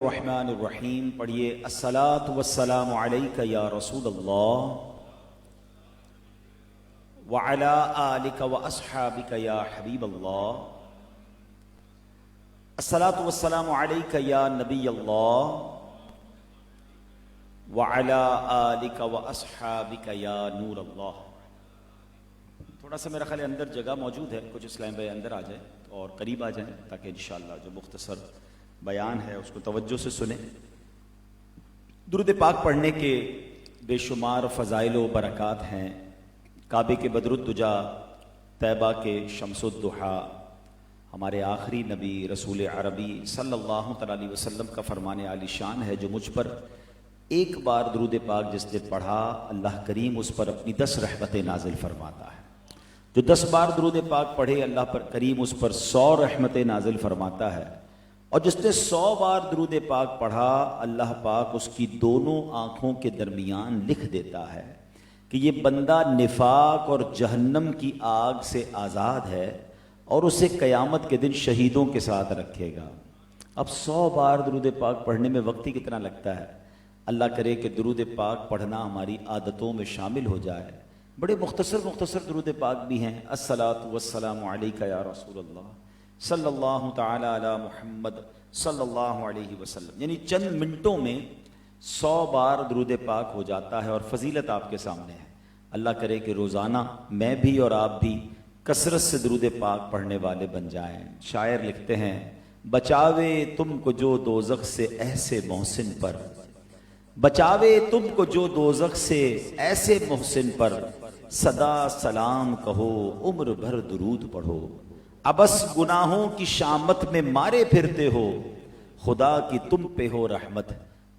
الرحمن الرحیم پڑھیے الصلاۃ والسلام علیک یا رسول اللہ وعلی آلک واصحابک یا حبیب اللہ الصلاۃ والسلام علیک یا نبی اللہ وعلی آلک واصحابک یا نور اللہ۔ تھوڑا سا میرا خیال اندر جگہ موجود ہے، کچھ اسلام بھائی اندر آ جائیں اور قریب آ جائیں تاکہ انشاءاللہ جو مختصر بیان ہے اس کو توجہ سے سنیں۔ درود پاک پڑھنے کے بے شمار فضائل و برکات ہیں۔ کعبے کے بدر الدجا، طیبہ کے شمس الضحیٰ، ہمارے آخری نبی رسول عربی صلی اللہ تعالی علیہ وسلم کا فرمان عالی شان ہے جو مجھ پر ایک بار درود پاک جس نے پڑھا اللہ کریم اس پر اپنی 10 رحمتیں نازل فرماتا ہے۔ جو 10 بار درود پاک پڑھے اللہ پر کریم اس پر 100 رحمتیں نازل فرماتا ہے، اور جس نے 100 بار درود پاک پڑھا اللہ پاک اس کی دونوں آنکھوں کے درمیان لکھ دیتا ہے کہ یہ بندہ نفاق اور جہنم کی آگ سے آزاد ہے اور اسے قیامت کے دن شہیدوں کے ساتھ رکھے گا۔ اب 100 بار درود پاک پڑھنے میں وقت ہی کتنا لگتا ہے؟ اللہ کرے کہ درود پاک پڑھنا ہماری عادتوں میں شامل ہو جائے۔ بڑے مختصر درود پاک بھی ہیں۔ الصلاۃ والسلام علیک یا رسول اللہ صلی اللہ تعالی علی محمد صلی اللہ علیہ وسلم، یعنی چند منٹوں میں 100 بار درود پاک ہو جاتا ہے، اور فضیلت آپ کے سامنے ہے۔ اللہ کرے کہ روزانہ میں بھی اور آپ بھی کثرت سے درود پاک پڑھنے والے بن جائیں۔ شاعر لکھتے ہیں، بچاوے تم کو جو دوزخ سے ایسے محسن پر، بچاوے تم کو جو دوزخ سے ایسے محسن پر، صدا سلام کہو عمر بھر درود پڑھو، ابس گناہوں کی شامت میں مارے پھرتے ہو، خدا کی تم پہ ہو رحمت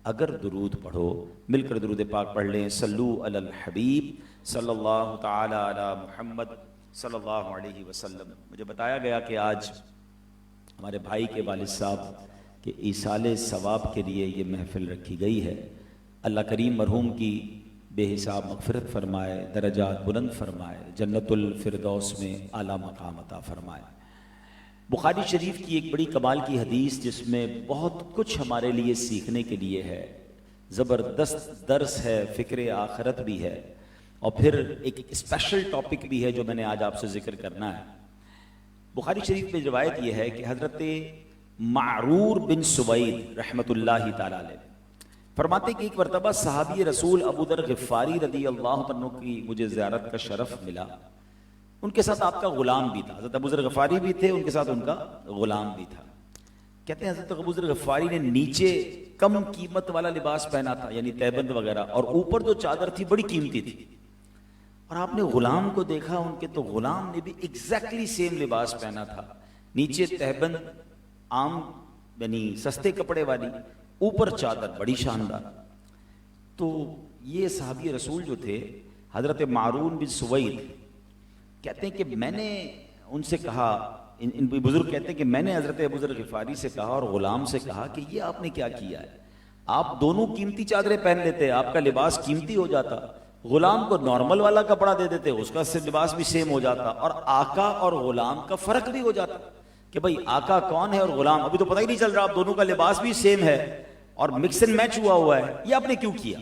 اگر درود پڑھو۔ مل کر درود پاک پڑھ لیں۔ صلو علی الحبیب صلی اللہ تعالی علی محمد صلی اللہ علیہ وسلم۔ مجھے بتایا گیا کہ آج ہمارے بھائی کے والد صاحب کے ایصال ثواب کے لیے یہ محفل رکھی گئی ہے۔ اللہ کریم مرحوم کی بے حساب مغفرت فرمائے، درجات بلند فرمائے، جنت الفردوس میں اعلیٰ مقام عطا فرمائے۔ بخاری شریف کی ایک بڑی کمال کی حدیث جس میں بہت کچھ ہمارے لیے سیکھنے کے لیے ہے، زبردست درس ہے، فکر آخرت بھی ہے، اور پھر ایک اسپیشل ٹاپک بھی ہے جو میں نے آج آپ سے ذکر کرنا ہے۔ بخاری شریف میں روایت یہ ہے کہ حضرت معرور بن سوید رحمۃ اللہ تعالی علیہ فرماتے کہ ایک مرتبہ صحابی رسول ابو ذر غفاری رضی اللہ عنہ کی مجھے زیارت کا شرف ملا۔ ان کے ساتھ آپ کا غلام بھی تھا، حضرت ابو ذر غفاری بھی تھے، ان کے ساتھ ان کا غلام بھی تھا۔ کہتے ہیں حضرت ابو ذر غفاری نے نیچے کم قیمت والا لباس پہنا تھا، یعنی تہبند وغیرہ، اور اوپر جو چادر تھی بڑی قیمتی تھی، اور آپ نے غلام کو دیکھا ان کے، تو غلام نے بھی ایگزیکٹلی سیم لباس پہنا تھا، نیچے تہبند عام یعنی سستے کپڑے والی، اوپر چادر بڑی شاندار۔ تو یہ صحابی رسول جو تھے حضرت معرون بن سوید کہتے ہیں کہ میں نے ان سے کہا، ان بزرگ کہتے ہیں کہ میں نے حضرت ابو ذر غفاری سے کہا اور غلام سے کہا کہ یہ آپ نے کیا کیا ہے؟ آپ دونوں قیمتی چادریں پہن لیتے، آپ کا لباس قیمتی ہو جاتا، غلام کو نارمل والا کپڑا دے دیتے، اس کا لباس بھی سیم ہو جاتا، اور آقا اور غلام کا فرق بھی ہو جاتا کہ بھائی آقا کون ہے اور غلام ابھی تو پتہ ہی نہیں چل رہا، آپ دونوں کا لباس بھی سیم ہے اور مکس اینڈ میچ ہوا ہے، یہ آپ نے کیوں کیا؟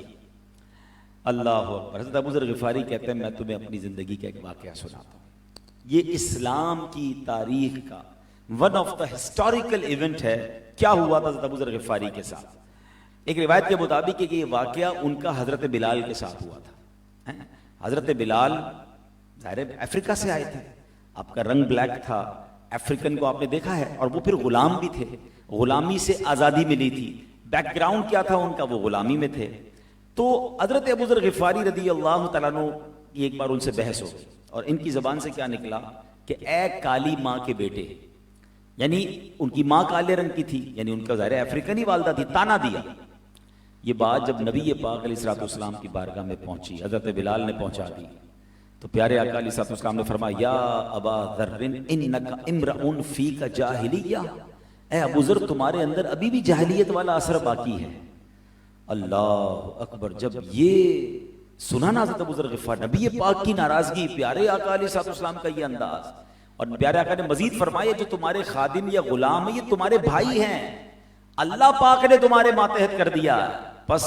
اللہ اکبر۔ حضرت ابو ذر غفاری کہتے ہیں میں تمہیں اپنی زندگی کا ایک واقعہ سناتا ہوں، یہ اسلام کی تاریخ کا one of the historical event ہے۔ کیا ہوا تھا حضرت ابو ذر غفاری کے ساتھ؟ ایک روایت کے مطابق کہ یہ واقعہ ان کا حضرت بلال کے ساتھ ہوا تھا۔ حضرت بلال ظاہر افریقہ سے آئے تھے، آپ کا رنگ بلیک تھا، افریقن کو آپ نے دیکھا ہے، اور وہ پھر غلام بھی تھے، غلامی سے آزادی ملی تھی، بیک گراؤنڈ کیا تھا ان کا، وہ غلامی میں تھے۔ تو حضرت ابو ذر غفاری رضی اللہ تعالیٰ عنہ کی ایک بار ان سے بحث ہو گئی، اور ان کی زبان سے کیا نکلا کہ اے کالی ماں کے بیٹے، یعنی ان کی ماں کالے رنگ کی تھی، یعنی ان کا ظاہر افریقنی والدہ تھی، تانا دیا۔ یہ بات جب نبی پاک علیہ الصلوۃ والسلام کی بارگاہ میں پہنچی، حضرت بلال نے پہنچا دی، تو پیارے آقا علیہ الصلوۃ والسلام نے فرمایا یا ابا ذر انک امرؤ فیک جاہلیہ، اے ابو ذر تمہارے اندر ابھی بھی جاہلیت والا اثر باقی ہے۔ اللہ اکبر۔ جب یہ سنا نا حضرت ابو ذر غفاری، نبی پاک کی ناراضگی، پیارے آقا علیہ الصلوۃ والسلام کا یہ انداز، اور پیارے آقا نے مزید فرمایا جو تمہارے خادم یا غلام ہیں یہ تمہارے بھائی ہیں، اللہ پاک نے تمہارے ماتحت کر دیا، بس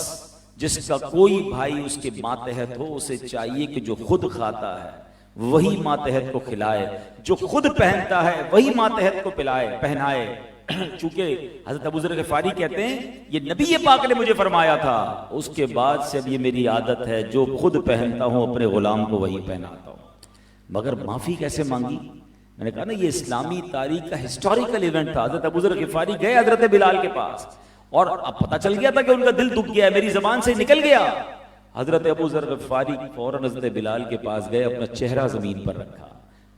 جس کا کوئی بھائی اس کے ماتحت ہو اسے چاہیے کہ جو خود کھاتا ہے وہی ماتحت کو کھلائے، جو خود پہنتا ہے وہی ماتحت کو پہنائے۔ چونکہ حضرت ابو ذر غفاری کہتے ہیں یہ نبی پاک نے مجھے فرمایا تھا، اس کے بعد سے اب یہ میری عادت ہے، جو خود پہنتا ہوں اپنے غلام کو وہی پہناتا ہوں۔ مگر معافی کیسے مانگی؟ میں نے کہا نا یہ اسلامی تاریخ کا ہسٹوریکل ایونٹ تھا۔ حضرت ابو ذر غفاری گئے حضرت بلال کے پاس اور اب پتہ چل گیا تھا کہ ان کا دل دکھ گیا ہے، میری زبان سے نکل گیا۔ حضرت ابو ذر غفاری فوراً حضرت بلال کے پاس گئے، اپنا چہرہ زمین پر رکھا،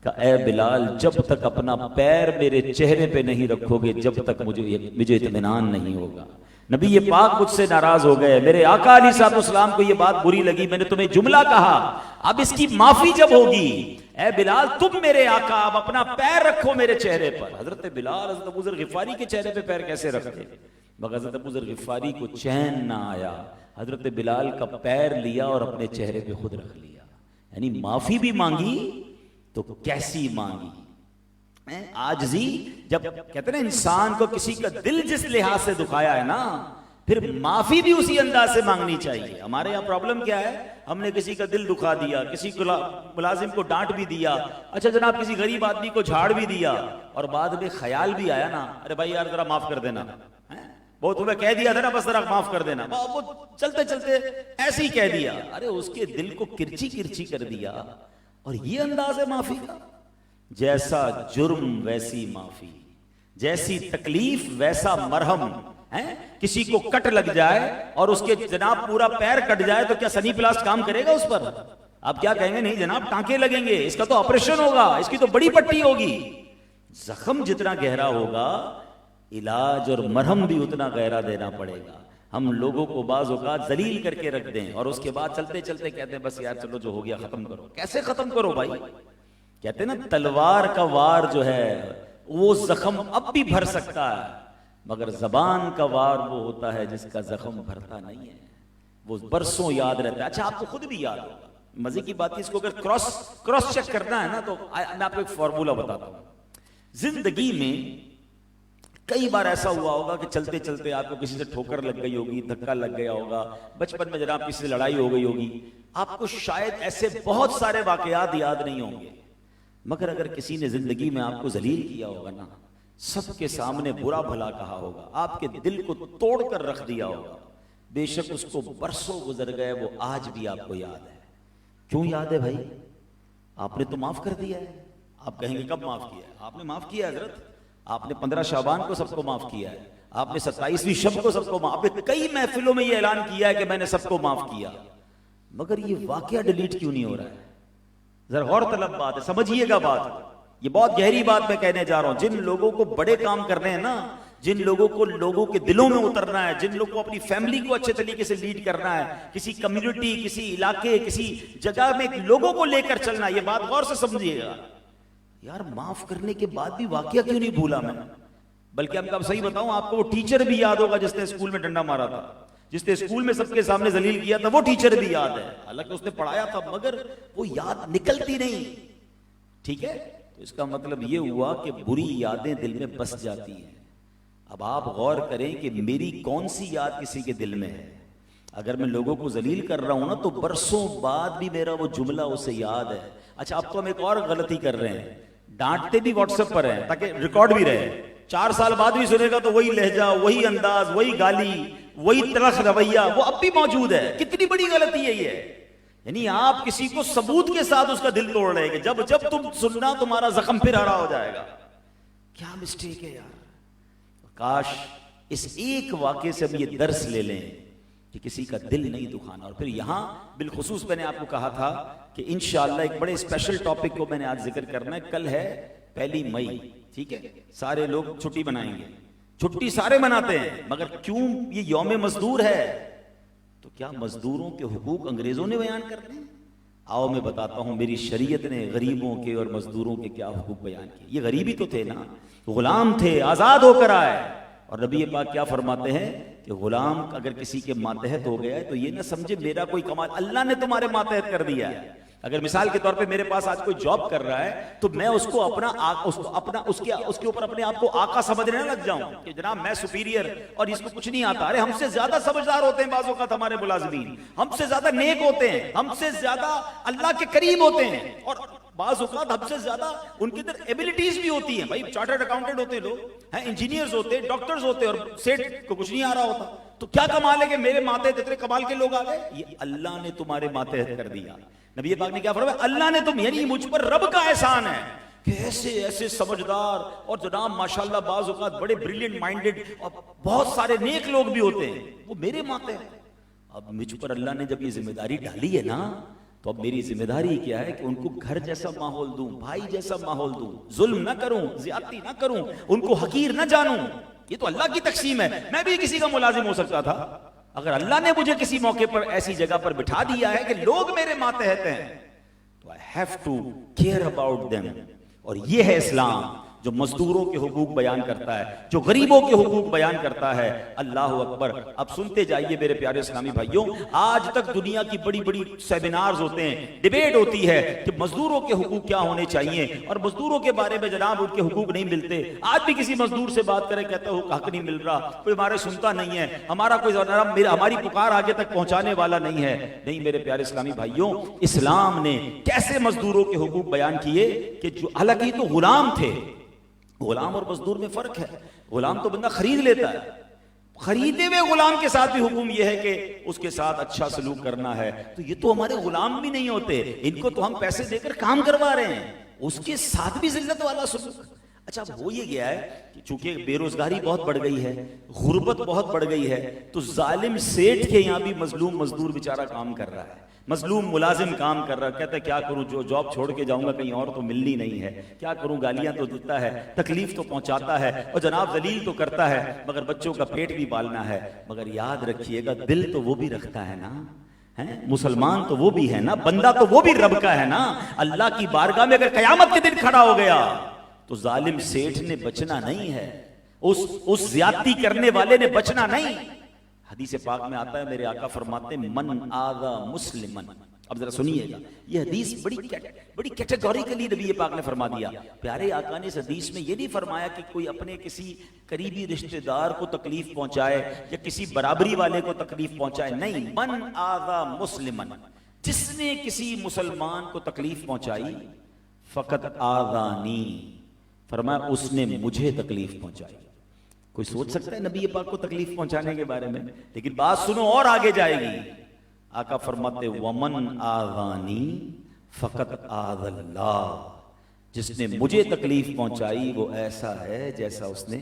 کہا اے بلال جب تک اپنا پیر میرے چہرے پہ نہیں رکھو گے جب تک مجھے اطمینان نہیں ہوگا۔ نبی یہ پاک مجھ سے ناراض ہو گئے، میرے آقا علیہ الصلوۃ والسلام کو یہ بات بری لگی، میں نے تمہیں جملہ کہا، اب اس کی معافی جب ہوگی اے بلال تم میرے آقا اب اپنا پیر رکھو میرے چہرے پر۔ حضرت بلال حضرت ابو ذر غفاری کے چہرے پہ پیر کیسے رکھتے؟ مگر حضرت ابو ذر غفاری کو چین نہ آیا، حضرت بلال کا پیر لیا اور اپنے چہرے پہ خود رکھ لیا۔ یعنی معافی بھی مانگی تو کیسی مانگی؟ عاجزی، جب کہتے ہیں نا انسان کو کسی کا دل جس لحاظ سے دکھایا ہے نا پھر معافی بھی اسی انداز سے مانگنی چاہیے۔ ہمارے یہاں پرابلم کیا ہے، ہم نے کسی کا دل دکھا دیا، کسی کو ملازم کو ڈانٹ بھی دیا، اچھا جناب کسی غریب آدمی کو جھاڑ بھی دیا، اور بعد میں خیال بھی آیا نا ارے بھائی یار ذرا معاف کر دینا، وہ تمہیں کہہ دیا تھا نا بس ذرا معاف کر دینا، وہ چلتے چلتے ایسے ہی کہہ دیا، ارے اس کے دل کو کرچی کرچی کر دیا، اور یہ انداز ہے معافی کا؟ جیسا جرم ویسی معافی، جیسی تکلیف ویسا مرہم۔ کسی کو کٹ لگ جائے اور اس کے جناب پورا پیر کٹ جائے تو کیا سنی پلاسٹ کام کرے گا اس پر؟ آپ کیا کہیں گے؟ نہیں جناب ٹانکے لگیں گے، اس کا تو آپریشن ہوگا، اس کی تو بڑی پٹی ہوگی۔ زخم جتنا گہرا ہوگا علاج اور مرہم بھی اتنا گہرا دینا پڑے گا۔ ہم لوگوں کو بعض اوقات ذلیل کر کے رکھ دیں اور اس کے بعد چلتے چلتے کہتے ہیں بس یار چلو جو ہو گیا ختم کرو۔ کیسے ختم کرو بھائی؟ کہتے ہیں نا تلوار کا وار جو ہے وہ زخم اب بھی بھر سکتا ہے، مگر زبان کا وار وہ ہوتا ہے جس کا زخم بھرتا نہیں ہے، وہ برسوں یاد رہتا ہے۔ اچھا آپ کو خود بھی یاد ہوگا، مزے کی بات ہے، اس کو اگر کراس چیک کرنا ہے نا تو میں آپ کو ایک فارمولا بتاتا ہوں۔ زندگی میں کئی بار ایسا ہوا ہوگا کہ چلتے چلتے آپ کو کسی سے ٹھوکر لگ گئی ہوگی، دھکا لگ گیا ہوگا، بچپن میں جناب کسی سے لڑائی ہو گئی ہوگی، آپ کو شاید ایسے بہت سارے واقعات یاد نہیں ہوں گے، مگر اگر کسی نے زندگی میں آپ کو ذلیل کیا ہوگا نا، سب کے سامنے برا بھلا کہا ہوگا، آپ کے دل کو توڑ کر رکھ دیا ہوگا، بے شک اس کو برسوں گزر گئے وہ آج بھی آپ کو یاد ہے۔ کیوں یاد ہے بھائی؟ آپ نے تو معاف کر دیا ہے۔ آپ کہیں گے کب معاف کیا ہے؟ آپ نے معاف کیا ہے حضرت، آپ نے 15 شعبان کو سب کو معاف کیا ہے، آپ نے 27ویں شب کو سب کو معاف، آپ نے کئی محفلوں میں یہ اعلان کیا ہے کہ میں نے سب کو معاف کیا، مگر یہ واقعہ ڈیلیٹ کیوں نہیں ہو رہا ہے؟ ذرا غور طلب بات ہے، سمجھیے گا بات، یہ بہت گہری بات میں کہنے جا رہا ہوں۔ جن لوگوں کو بڑے کام کرنے ہیں نا، جن لوگوں کو لوگوں کے دلوں میں اترنا ہے، جن لوگوں کو اپنی فیملی کو اچھے طریقے سے لیڈ کرنا ہے، کسی کمیونٹی، کسی علاقے، کسی جگہ میں لوگوں کو لے کر چلنا، یہ بات غور سے سمجھیے گا۔ یار معاف کرنے کے بعد بھی واقعہ کیوں نہیں بھولا میں؟ بلکہ اب صحیح بتاؤں آپ کو، وہ ٹیچر بھی یاد ہوگا جس نے اسکول میں ڈنڈا مارا تھا، جس نے اسکول میں سب کے سامنے ذلیل کیا تھا، وہ ٹیچر بھی یاد ہے، حالانکہ اس نے پڑھایا تھا مگر وہ یاد نکلتی نہیں۔ ٹھیک ہے، تو اس کا مطلب یہ ہوا کہ بری یادیں دل میں بس جاتی ہیں۔ اب آپ غور کریں کہ میری کون سی یاد کسی کے دل میں ہے؟ اگر میں لوگوں کو ذلیل کر رہا ہوں نا تو برسوں بعد بھی میرا وہ جملہ اسے یاد ہے۔ اچھا اب تو ہم ایک اور غلطی کر رہے ہیں، ڈانٹتے بھی واٹس ایپ پر ہیں تاکہ ریکارڈ بھی رہے، 4 سال بعد بھی سنے گا تو وہی لہجہ، وہی انداز، وہی گالی، وہی تلخ رویہ وہ اب بھی موجود ہے۔ کتنی بڑی غلطی ہے یہ! یعنی آپ کسی کو ثبوت کے ساتھ اس کا دل توڑ رہے ہیں، جب تم سننا تمہارا زخم پھر ہرا ہو جائے گا۔ کیا مسٹیک ہے یار! کاش اس ایک واقعے سے ہم یہ درس لے لیں کہ کسی کا دل نہیں دکھانا۔ اور پھر یہاں بالخصوص میں نے آپ کو کہا تھا کہ انشاءاللہ ایک بڑے اسپیشل ٹاپک کو میں نے آج ذکر کرنا ہے۔ کل ہے 1 مئی، ٹھیک ہے، سارے لوگ چھٹی منائیں گے، چھٹی سارے مناتے ہیں، مگر کیوں یہ یوم مزدور ہے؟ تو کیا مزدوروں کے حقوق انگریزوں نے بیان کرتے ہیں؟ آؤ میں بتاتا ہوں، میری شریعت نے غریبوں کے اور مزدوروں کے کیا حقوق بیان کیے۔ یہ غریبی تو تھے نا، غلام تھے، آزاد ہو کر آئے، اور نبی پاک کیا فرماتے ہیں کہ غلام اگر کسی کے ماتحت ہو گیا ہے تو یہ نہ سمجھے میرا کوئی کمال، اللہ نے تمہارے ماتحت کر دیا ہے، اگر مثال کے طور پہ میرے پاس آج کوئی جاب کر رہا ہے تو میں اس کو اس کے اوپر اپنے آپ کو آقا سمجھنے نہ لگ جاؤں کہ جناب میں سپیریئر اور اس کو کچھ نہیں آتا. ارے ہم سے زیادہ سمجھدار ہوتے ہیں بعض اوقات ہمارے ملازمین, ہم سے زیادہ نیک ہوتے ہیں, ہم سے زیادہ اللہ کے قریب ہوتے ہیں, اور بعض اوقات ہم سے زیادہ ان کے اندر ایبلٹیز بھی ہوتی ہیں. بھائی چارٹرڈ اکاؤنٹنٹ ہوتے ہیں لوگ, ہیں انجینئرز ہوتے ہیں, ڈاکٹرز ہوتے ہیں, اور سیٹ کو کچھ نہیں آ رہا ہوتا. تو کیا کمال ہے کہ میرے ماتحت اتنے کمال کے لوگ آ گئے؟ یہ اللہ نے تمہارے ماتحت کر دیا. نبی پاک نے کیا فرمایا؟ اللہ نے تم, یعنی مجھ پر رب کا احسان ہے کہ ایسے ایسے سمجھدار اور جناب ماشاءاللہ بعض اوقات بڑے بریلینٹ مائنڈڈ اور بہت سارے نیک لوگ بھی ہوتے ہیں, وہ میرے ماتحت. اب مجھ پر اللہ نے جب یہ ذمہ داری ڈالی ہے نا, تو اب میری ذمہ داری کیا ہے کہ ان کو گھر جیسا ماحول دوں, بھائی جیسا ماحول دوں, ظلم نہ کروں, زیادتی نہ کروں, ان کو حقیر نہ جانوں. یہ تو اللہ کی تقسیم ہے. میں بھی کسی کا ملازم ہو سکتا تھا. اگر اللہ نے مجھے کسی موقع پر ایسی جگہ پر بٹھا دیا ہے کہ لوگ میرے ماتحت ہیں, تو I have to care about them. اور یہ ہے اسلام جو مزدوروں کے حقوق بیان کرتا ہے, جو غریبوں کے حقوق بیان کرتا ہے. اللہ اکبر. اب سنتے جائیے میرے پیارے اسلامی بھائیوں, آج تک دنیا کی بڑی بڑی سیمینارز ہوتے ہیں, ڈیبیٹ ہوتی ہے کہ مزدوروں کے حقوق کیا ہونے چاہیے, اور مزدوروں کے بارے میں جناب ان کے حقوق نہیں ملتے. آج بھی کسی مزدور سے بات کرے کہتا ہے حق نہیں مل رہا, کوئی ہمارے سنتا نہیں ہے, ہمارا کوئی ہماری پکار آگے تک پہنچانے والا نہیں ہے. نہیں میرے پیارے اسلامی بھائیوں, اسلام نے کیسے مزدوروں کے حقوق بیان کیے کہ جو حالانکہ تو غلام تھے. غلام اور مزدور میں فرق ہے. غلام تو بندہ خرید لیتا ہے, خریدے ہوئے غلام کے ساتھ بھی حکم یہ ہے کہ اس کے ساتھ اچھا سلوک کرنا ہے. تو یہ تو ہمارے غلام بھی نہیں ہوتے, ان کو تو ہم پیسے دے کر کام کروا رہے ہیں, اس کے ساتھ بھی ذلت والا سلوک. اچھا ہو یہ گیا ہے کہ چونکہ بے روزگاری بہت بڑھ گئی ہے, غربت بہت بڑھ گئی ہے, تو ظالم سیٹھ کے یہاں بھی مظلوم مزدور بیچارہ کام کر رہا ہے, مظلوم ملازم کام کر رہا ہے. کہتا ہے کیا کروں, جو جاب چھوڑ کے جاؤں گا کہیں اور تو ملنی نہیں ہے, کیا کروں, گالیاں تو دیتا ہے, تکلیف تو پہنچاتا ہے, اور جناب ذلیل تو کرتا ہے, مگر بچوں کا پیٹ بھی پالنا ہے. مگر یاد رکھیے گا دل تو وہ بھی رکھتا ہے نا, مسلمان تو وہ بھی ہے نا, بندہ تو وہ بھی رب کا ہے نا. اللہ کی بارگاہ میں اگر قیامت کے دن کھڑا ہو گیا تو ظالم سیٹھ نے بچنا نہیں ہے, اس زیادتی کرنے والے نے بچنا نہیں. حدیث پاک میں آتا ہے, میرے آقا فرماتے ہیں من آذا مسلمن. اب ذرا سنیے گا, یہ حدیث بڑی کیٹیگوریکلی نبی پاک نے فرما دیا. پیارے آقا نے اس حدیث میں یہ نہیں فرمایا کہ کوئی اپنے کسی قریبی رشتہ دار کو تکلیف پہنچائے یا کسی برابری والے کو تکلیف پہنچائے. نہیں, من آذا مسلمن, جس نے کسی مسلمان کو تکلیف پہنچائی, فقط آذانی, فرمایا اس نے مجھے تکلیف پہنچائی. کوئی سوچ سکتا ہے نبی پاک کو تکلیف پہنچانے کے بارے میں؟ لیکن بات سنو اور آگے جائے گی. آقا فرماتے ومن آذانی فقط آذ اللہ, جس نے مجھے تکلیف پہنچائی وہ ایسا ہے جیسا اس نے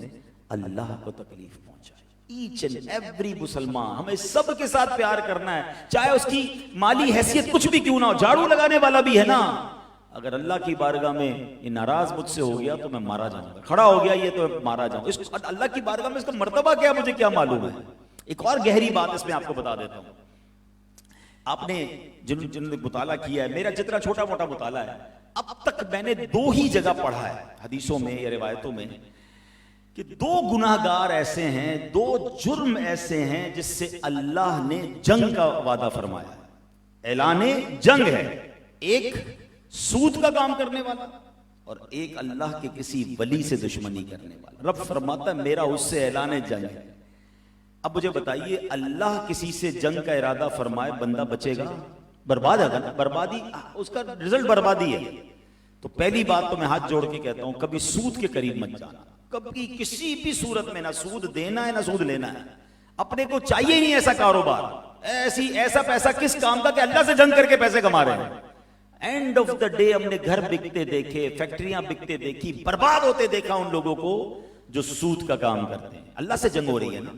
اللہ کو تکلیف پہنچائی. ایچ اینڈ ایوری مسلمان, ہمیں سب کے ساتھ پیار کرنا ہے, چاہے اس کی مالی حیثیت کچھ بھی کیوں نہ ہو. جھاڑو لگانے والا بھی ہے نا, اگر اللہ کی بارگاہ میں یہ ناراض مجھ سے ہو گیا تو میں مارا جاؤں گا, کھڑا ہو گیا یہ تو مارا جاؤں گا. اللہ کی بارگاہ میں اس کا مرتبہ کیا مجھے کیا معلوم ہے. ایک اور گہری بات اس میں آپ کو بتا دیتا ہوں. آپ نے جن نے مطالعہ کیا ہے, میرا جتنا چھوٹا موٹا مطالعہ ہے, اب تک میں نے 2 ہی جگہ پڑھا ہے حدیثوں میں یا روایتوں میں کہ 2 گناہگار ایسے ہیں, 2 جرم ایسے ہیں جس سے اللہ نے جنگ کا وعدہ فرمایا, اعلان جنگ ہے. ایک سود کا کام کرنے والا, اور ایک اللہ کے کسی ولی سے دشمنی کرنے والا. رب فرماتا ہے میرا اس سے اعلان جنگ ہے. اب مجھے بتائیے, اللہ کسی سے جنگ کا ارادہ فرمائے, بندہ بچے گا؟ برباد ہے نا, بربادی, اس کا رزلٹ بربادی ہے. تو پہلی بات تو میں ہاتھ جوڑ کے کہتا ہوں, کبھی سود کے قریب مت جانا, کبھی کسی بھی صورت میں. نہ سود دینا ہے نہ سود لینا ہے, اپنے کو چاہیے نہیں ایسا کاروبار, ایسا پیسہ کس کام کا کہ اللہ سے جنگ کر کے پیسے کما رہے ہیں. اینڈ آف دا ڈے ہم نے گھر بکتے دیکھے, فیکٹریاں بکتے دیکھی, برباد ہوتے دیکھا ان لوگوں کو جو سود کا کام کرتے ہیں. اللہ سے جنگ ہو رہی ہے نا.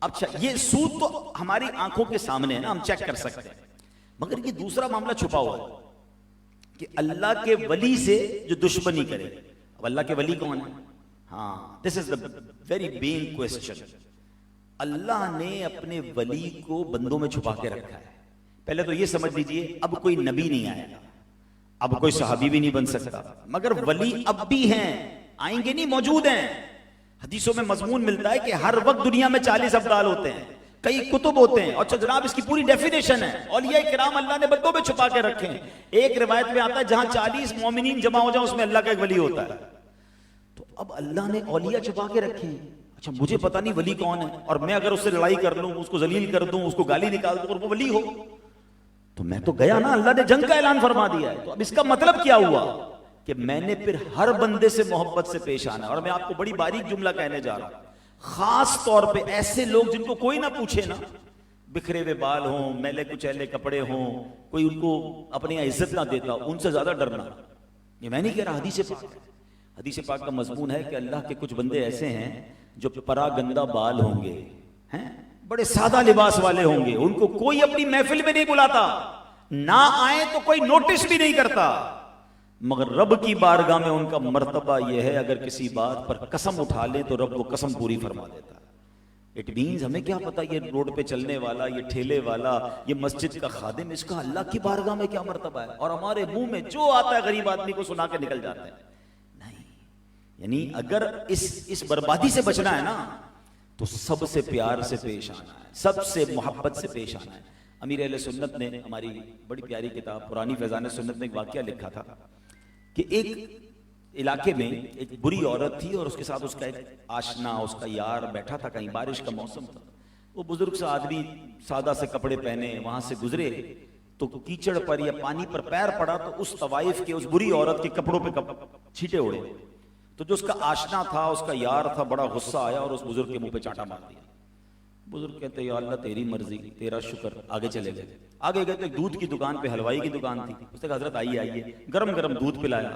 اچھا یہ سود تو ہماری آنکھوں کے سامنے ہے نا, ہم چیک کر سکتے ہیں, مگر یہ دوسرا معاملہ چھپا ہوا ہے کہ اللہ کے ولی سے جو دشمنی کرے. اب اللہ کے ولی کون ہے؟ ہاں, دس از دا ویری بگ کوسچن. اللہ نے اپنے ولی کو بندوں میں چھپا کے رکھا ہے. پہلے تو یہ سمجھ لیجئے, اب کوئی نبی نہیں آئے گا, اب کوئی صحابی بھی نہیں بن سکتا, مگر ولی اب بھی ہیں, آئیں گے نہیں, موجود ہیں. حدیثوں میں مضمون ملتا ہے کہ ہر وقت دنیا میں 40 افضال ہوتے ہیں. کئی کتب ہوتے ہیں. اچھا جناب اس کی پوری ڈیفینیشن ہے. اولیاء کرام اللہ نے بندوں میں چھپا کے رکھے ہیں. ایک روایت میں آتا ہے جہاں 40 مومنین جمع ہو جائیں اس میں اللہ کا ایک ولی ہوتا ہے. تو اب اللہ نے اولیاء چھپا کے رکھے ہیں. اچھا مجھے پتا نہیں ولی کون ہے, اور میں اگر اس سے لڑائی کر لوں, اس کو ذلیل کر دوں, اس کو گالی نکال دوں اور وہ ولی ہو تو میں تو گیا نا. اللہ نے جنگ کا اعلان فرما دیا ہے. تو اب اس کا مطلب کیا ہوا کہ میں نے پھر ہر بندے سے محبت سے پیش آنا. اور میں آپ کو بڑی باریک جملہ کہنے جا رہا ہوں, خاص طور پہ ایسے لوگ جن کو کوئی نہ پوچھے نا, بکھرے ہوئے بال ہوں, میلے کچیلے کپڑے ہوں, کوئی ان کو اپنی عزت نہ دیتا, ان سے زیادہ ڈرنا. یہ میں نہیں کہہ رہا, حدیث پاک ہے. حدیث پاک کا مضمون ہے کہ اللہ کے کچھ بندے ایسے ہیں جو پرا گندہ بال ہوں گے, ہیں بڑے سادہ لباس والے ہوں گے, ان کو کوئی اپنی محفل میں نہیں بلاتا, نہ آئے تو کوئی نوٹس بھی نہیں کرتا, مگر رب کی بارگاہ میں ان کا مرتبہ یہ ہے اگر کسی بات پر قسم اٹھا لے تو رب وہ قسم پوری فرما دیتا ہے. اٹ مینز ہمیں کیا پتا یہ روڈ پہ چلنے والا, یہ ٹھیلے والا, یہ مسجد کا خادم, اس کا اللہ کی بارگاہ میں کیا مرتبہ ہے, اور ہمارے منہ میں جو آتا ہے غریب آدمی کو سنا کے نکل جاتے ہیں. نہیں, یعنی اگر اس بربادی سے بچنا ہے نا تو سب سے پیار سے پیش آنا ہے, سب سے محبت سے پیش آنا ہے. امیر اہل سنت نے ہماری بڑی پیاری کتاب پرانی فیضان سنت میں ایک واقعہ لکھا تھا کہ ایک علاقے میں ایک بری عورت تھی اور اس کے ساتھ اس کا ایک آشنا, اس کا یار بیٹھا تھا. کہیں بارش کا موسم تھا, وہ بزرگ سا آدمی سادہ سے کپڑے پہنے وہاں سے گزرے تو کیچڑ پر یا پانی پر پیر پڑا تو اس طوائف کے اس بری عورت کے کپڑوں پہ چھینٹے اڑے. تو جو اس کا آشنا تھا, اس کا یار تھا, بڑا غصہ آیا اور اس بزرگ کے منہ پہ چانٹا مار دیا. بزرگ کہتے یا اللہ تیری مرضی, تیرا شکر. آگے چلے گئے. آگے گئے تو ایک دودھ کی دکان پہ, حلوائی کی دکان تھی. اس نے کہا حضرت آئیے, گرم گرم دودھ پلایا.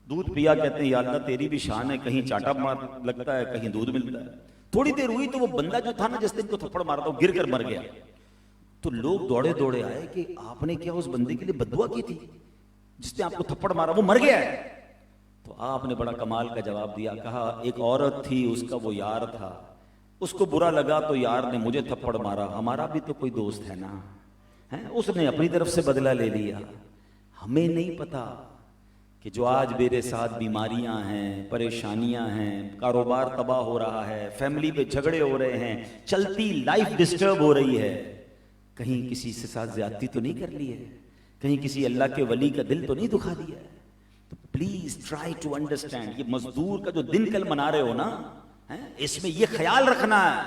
دودھ پیا, کہتے ہیں یا اللہ تیری بھی شان ہے, کہیں چاٹا مار لگتا ہے, کہیں دودھ ملتا ہے. تھوڑی دیر ہوئی تو وہ بندہ جو تھا نا جس نے ان کو تھپڑ مارا تھا وہ گر کر مر گیا. تو لوگ دوڑے دوڑے آئے کہ آپ نے کیا اس بندے کے لیے بددعا کی تھی جس نے آپ کو تھپڑ مارا, وہ مر گیا ہے. تو آپ نے بڑا کمال کا جواب دیا, کہا ایک عورت تھی, اس کا وہ یار تھا, اس کو برا لگا تو یار نے مجھے تھپڑ مارا, ہمارا بھی تو کوئی دوست ہے نا, اس نے اپنی طرف سے بدلہ لے لیا. ہمیں نہیں پتا کہ جو آج میرے ساتھ بیماریاں ہیں, پریشانیاں ہیں, کاروبار تباہ ہو رہا ہے, فیملی پہ جھگڑے ہو رہے ہیں, چلتی لائف ڈسٹرب ہو رہی ہے, کہیں کسی سے ساتھ زیادتی تو نہیں کر لی ہے, کہیں کسی اللہ کے ولی کا دل تو نہیں دکھا دیا ہے. تو پلیز ٹرائی ٹو انڈرسٹینڈ. یہ مزدور کا جو دن کل منا رہے ہو نا, اس میں یہ خیال رکھنا ہے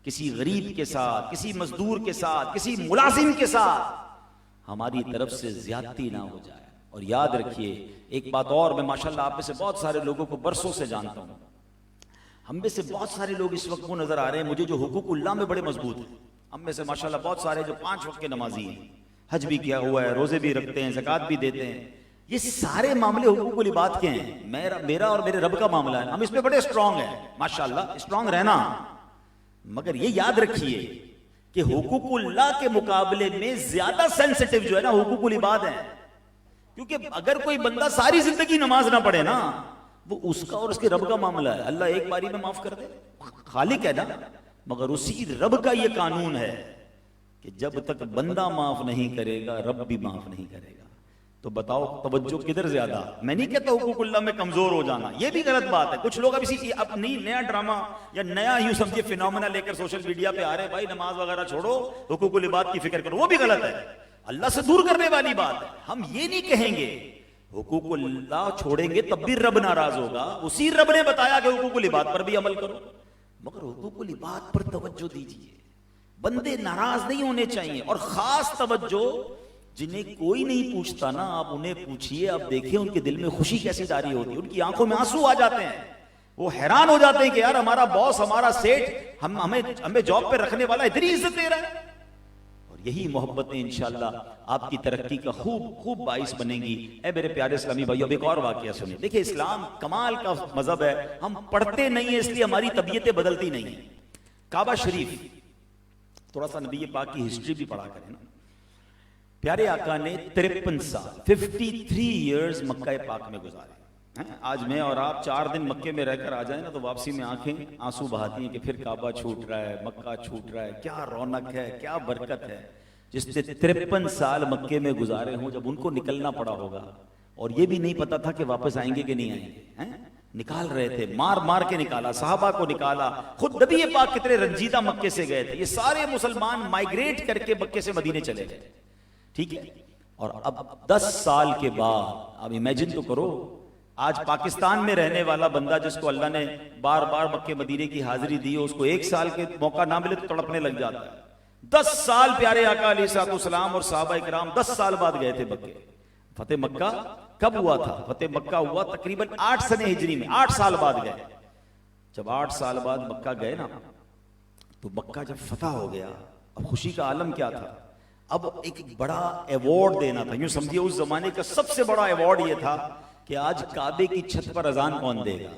کسی غریب کے ساتھ, کسی مزدور کے ساتھ, کسی ملازم کے ساتھ ہماری طرف سے زیادتی نہ ہو جائے. اور یاد رکھیے ایک بات اور, میں ماشاءاللہ آپ میں سے بہت سارے لوگوں کو برسوں سے جانتا ہوں, ہم میں سے بہت سارے لوگ اس وقت وہ نظر آ رہے ہیں مجھے جو حقوق اللہ میں بڑے مضبوط ہیں. ہم میں سے ماشاءاللہ بہت سارے جو 5 وقت کے نمازی ہیں, حج بھی کیا ہوا ہے, روزے بھی رکھتے ہیں, زکوٰۃ بھی دیتے ہیں. یہ سارے معاملے حقوق العباد کے ہیں, میرا اور میرے رب کا معاملہ ہے. ہم اس میں بڑے اسٹرانگ ہیں ماشاءاللہ, اسٹرانگ رہنا. مگر یہ یاد رکھیے کہ حقوق اللہ کے مقابلے میں زیادہ سینسٹیو جو ہے نا حقوق العباد ہیں. کیونکہ اگر کوئی بندہ ساری زندگی نماز نہ پڑھے نا, وہ اس کا اور اس کے رب کا معاملہ ہے. اللہ ایک باری میں معاف کر دے, خالق ہے نا, مگر اسی رب کا یہ قانون ہے کہ جب تک بندہ معاف نہیں کرے گا رب بھی معاف نہیں کرے گا. تو بتاؤ توجہ کدھر زیادہ. میں نہیں کہتا حقوق اللہ میں کمزور ہو جانا, یہ بھی غلط بات ہے. کچھ لوگ اب نہیں نیا ڈرامہ یا نیا یوں سمجھے فینومینا لے کر سوشل میڈیا پہ آ رہے ہیں, بھائی نماز وغیرہ چھوڑو, حقوق العباد کی فکر کرو. وہ بھی غلط ہے, اللہ سے دور کرنے والی بات ہے. ہم یہ نہیں کہیں گے حقوق اللہ چھوڑیں گے تب بھی رب ناراض ہوگا, اسی رب نے بتایا کہ حقوق العباد پر بھی عمل کرو. مگر حقوق العباد پر توجہ دیجیے, بندے ناراض نہیں ہونے چاہیے. اور خاص توجہ جنہیں کوئی نہیں پوچھتا نا, آپ انہیں پوچھئے, آپ دیکھیں ان کے دل میں خوشی کیسی جاری ہوتی ہے, ان کی آنکھوں میں آنسو آ جاتے ہیں. وہ حیران ہو جاتے ہیں کہ یار ہمارا باس, ہمارا سیٹ ہمیں جاب پہ رکھنے والا اتنی عزت دے رہا ہے. یہی محبتیں انشاءاللہ آپ کی ترقی کا خوب باعث بنیں گی. اے میرے پیارے اسلامی بھائیو, اب ایک اور واقعہ سنیں. دیکھیں اسلام کمال کا مذہب ہے, ہم پڑھتے نہیں ہیں اس لیے ہماری طبیعتیں بدلتی نہیں ہیں. کعبہ شریف, تھوڑا سا نبی پاک کی ہسٹری بھی پڑھا کریں نا. پیارے آقا نے 53 سال 53 ایئرز مکہ پاک میں گزارے. آج میں اور آپ 4 دن مکے میں رہ کر آ جائیں نا تو واپسی میں آنکھیں آنسو بہاتی ہیں کہ پھر کعبہ چھوٹ رہا ہے, مکہ چھوٹ رہا ہے. کیا رونق ہے, کیا برکت ہے. جس نے 53 سال مکے میں گزارے ہوں, جب ان کو نکلنا پڑا ہوگا اور یہ بھی نہیں پتا تھا کہ واپس آئیں گے کہ نہیں آئیں گے, نکال رہے تھے، مار مار کے نکالا، صحابہ کو نکالا، خود نبی پاک کتنے رنجیدہ مکے سے گئے تھے، یہ سارے مسلمان مائیگریٹ کر کے مکے سے مدینے چلے گئے، ٹھیک ہے. اور اب 10 سال کے بعد، اب امیجن تو کرو، آج پاکستان میں رہنے والا بندہ جس کو اللہ نے بار بار مکے مدینے کی حاضری دی، اس کو 1 سال کے موقع نہ ملے تو تڑپنے لگ جاتا ہے. 10 سال پیارے آقا علیہ الصلوۃ والسلام اور صحابہ کرام 10 سال بعد گئے تھے مکے. فتح مکہ کب ہوا تھا؟ فتح مکہ ہوا تقریباً 8 سنہ ہجری میں، 8 سال بعد گئے. جب 8 سال بعد مکہ گئے نا، تو مکہ جب فتح ہو گیا، اب خوشی کا عالم کیا تھا؟ اب ایک بڑا ایوارڈ دینا تھا. یوں سمجھیے اس زمانے کا سب سے بڑا ایوارڈ یہ تھا کہ آج کعبے کی چھت پر اذان کون دے گا.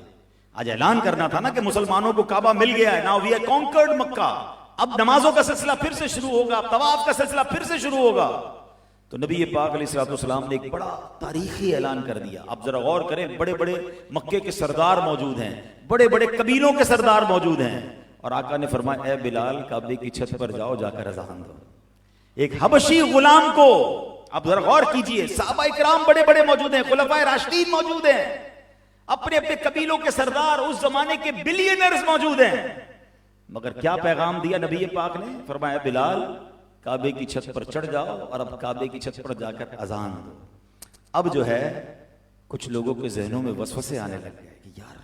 آج اعلان کرنا تھا نا کہ مسلمانوں کو کعبہ مل گیا ہے، ناؤ وی ہیو کانکرڈ مکہ. اب نمازوں کا سلسلہ پھر سے شروع ہوگا، طواف کا سلسلہ پھر سے شروع ہوگا. تو نبی پاک علیہ الصلوۃ والسلام نے ایک بڑا تاریخی اعلان کر دیا. آپ ذرا غور کریں، بڑے بڑے مکے کے سردار موجود ہیں، بڑے بڑے قبیلوں کے سردار موجود ہیں، اور آقا نے فرمایا اے بلال کعبے کی چھت پر جاؤ، جا کر اذان دو. ایک حبشی غلام کو، آپ ذرا غور کیجئے، صحابہ کرام بڑے بڑے موجود ہیں، خلفائے راشدین موجود ہیں، اپنے اپنے قبیلوں کے سردار، اس زمانے کے بلینئرز موجود ہیں، مگر کیا پیغام دیا نبی پاک نے؟ فرمایا بلال کعبے کی چھت پر چڑھ جاؤ اور اب کعبے کی چھت پر جا کر اذان دو. اب جو ہے کچھ لوگوں کے ذہنوں میں وسوسے آنے لگ گئے کہ یار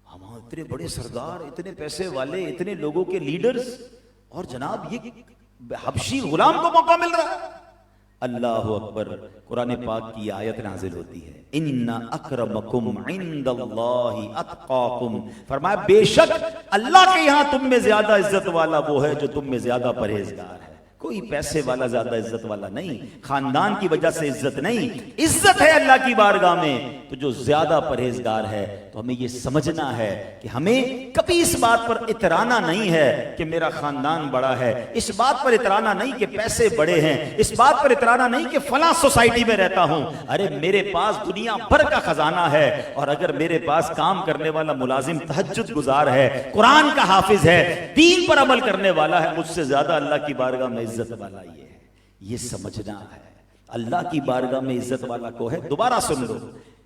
ہم اتنے بڑے سردار، اتنے پیسے والے، اتنے لوگوں کے لیڈرز، اور جناب یہ حبشی غلام کو موقع مل رہا ہے. اللہ اکبر. قرآن پاک کی آیت نازل ہوتی ہے، ان اکرمکم عند اللہ اتقاکم. فرمایا بے شک اللہ کے یہاں تم میں زیادہ عزت والا وہ ہے جو تم میں زیادہ پرہیزگار ہے. کوئی پیسے والا زیادہ عزت والا نہیں، خاندان کی وجہ سے عزت نہیں، عزت ہے اللہ کی بارگاہ میں تو جو زیادہ پرہیزگار ہے. تو ہمیں یہ سمجھنا ہے کہ ہمیں کبھی اس بات پر اترانا نہیں ہے کہ میرا خاندان بڑا ہے، اس بات پر اترانا نہیں کہ پیسے بڑے ہیں، اس بات پر اترانا نہیں کہ فلاں سوسائٹی میں رہتا ہوں. ارے میرے پاس دنیا بھر کا خزانہ ہے، اور اگر میرے پاس کام کرنے والا ملازم تہجد گزار ہے، قرآن کا حافظ ہے، دین پر عمل کرنے والا ہے، مجھ سے زیادہ اللہ کی بارگاہ میں عزت والا یہ ہے. یہ سمجھنا ہے اللہ کی بارگاہ میں عزت والا کو ہے. دوبارہ سن لو،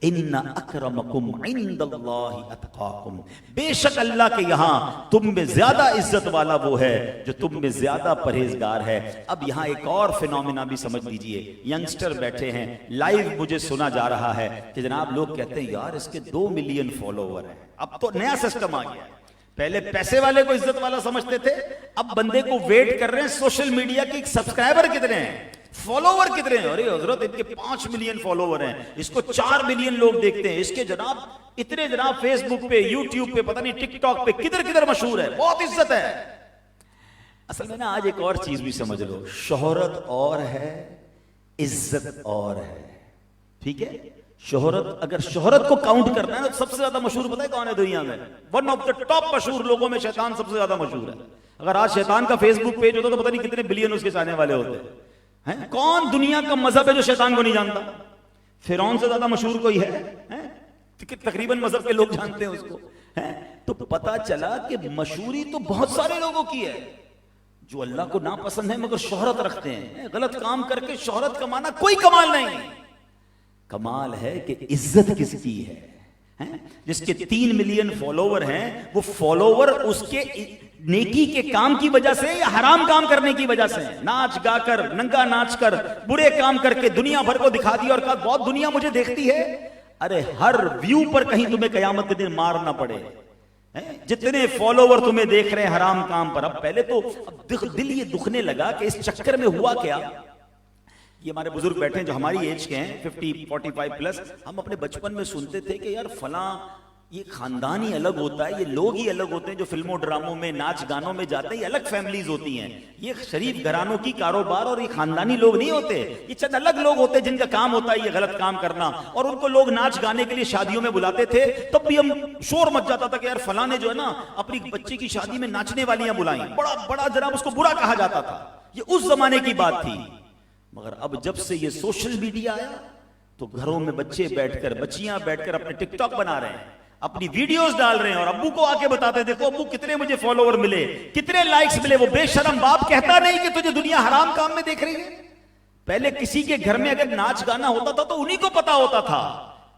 ان اکرمکم عند اللہ اتقاکم. بے شک اللہ کے یہاں تم میں زیادہ عزت والا وہ ہے جو تم میں زیادہ پرہیزگار ہے. اب یہاں ایک اور فینومینا بھی سمجھ لیجئے. ینگسٹر بیٹھے ہیں، لائیو مجھے سنا جا رہا ہے کہ جناب لوگ کہتے ہیں یار اس کے 2 ملین فالوور ہیں. اب تو نیا سسٹم آ گیا ہے. پہلے پیسے والے کو عزت والا سمجھتے تھے، اب بندے کو ویٹ کر رہے ہیں سوشل میڈیا کے سبسکرائبر کتنے ہیں، فالوور کتنے ہیں. ارے حضرت ان کے 5 ملین فالوور ہیں، اس کو 4 ملین لوگ دیکھتے ہیں، اس کے جناب اتنے جناب فیس بک پہ، یوٹیوب پہ، پتہ نہیں ٹک ٹاک پہ کدھر کدھر مشہور ہے، بہت عزت ہے. اصل میں نا آج ایک اور چیز بھی سمجھ لو، شہرت اور ہے، عزت اور ہے. ٹھیک ہے، شہرت، اگر شہرت کو کاؤنٹ کرنا ہے تو سب سے زیادہ مشہور پتہ ہے کون ہے دنیا میں؟ ون آف دا ٹاپ مشہور لوگوں میں شیطان سب سے زیادہ مشہور ہے. اگر آج شیطان کا فیس بک پیج ہوتا تو پتہ نہیں کتنے بلین اس کے چاہنے والے ہوتے ہیں. کون دنیا کا مذہب ہے جو شیطان کو نہیں جانتا؟ فرعون سے زیادہ مشہور کوئی ہے؟ تقریباً مذہب کے لوگ جانتے ہیں اس کو. تو پتہ چلا کہ مشہوری تو بہت سارے لوگوں کی ہے جو اللہ کو ناپسند ہے مگر شہرت رکھتے ہیں. غلط کام کر کے شہرت کمانا کوئی کمال نہیں. کمال ہے کہ عزت کس کی ہے. جس کے 3 ملین فالوور ہیں، وہ فالوور اس کے نیکی کے کام کی وجہ سے یا حرام کام کرنے کی وجہ سے؟ ناچ گا کر، ننگا ناچ کر، برے کام کر کے دنیا بھر کو دکھا دیا اور کہا بہت دنیا مجھے دیکھتی ہے. ارے ہر ویو پر کہیں تمہیں قیامت کے دن مار نہ پڑے. جتنے فالوور تمہیں دیکھ رہے ہیں حرام کام پر. اب پہلے تو دل یہ دکھنے لگا کہ اس چکر میں ہوا کیا. یہ ہمارے بزرگ بیٹھے ہیں جو ہماری ایج کے ہیں 50-45 پلس. ہم اپنے بچپن میں سنتے تھے کہ یار فلاں یہ خاندان ہی الگ ہوتا ہے، یہ لوگ ہی الگ ہوتے ہیں جو فلموں ڈراموں میں ناچ گانوں میں جاتے ہیں، یہ الگ فیملیز ہوتی ہیں، یہ شریف گھرانوں کی کاروبار اور یہ خاندانی لوگ نہیں ہوتے، یہ چند الگ لوگ ہوتے ہیں جن کا کام ہوتا ہے یہ غلط کام کرنا. اور ان کو لوگ ناچ گانے کے لیے شادیوں میں بلاتے تھے، تب بھی ہم شور مچ جاتا تھا کہ یار فلاں نے جو ہے نا اپنی بچی کی شادی میں ناچنے والیاں بلائیں، بڑا بڑا جناب اس کو برا کہا جاتا تھا. یہ اس زمانے کی بات تھی. مگر اب جب سے یہ سوشل میڈیا آیا تو گھروں میں بچے بیٹھ کر، بچیاں بیٹھ کر اپنے ٹک ٹاک بنا رہے ہیں، اپنی ویڈیوز ڈال رہے ہیں اور ابو کو آ کے بتاتے ہیں دیکھو ابو کتنے مجھے فالوور ملے، کتنے لائکس ملے. وہ بے شرم باپ کہتا نہیں کہ تجھے دنیا حرام کام میں دیکھ رہی ہے. پہلے کسی کے گھر میں اگر ناچ گانا ہوتا تھا تو انہی کو پتا ہوتا تھا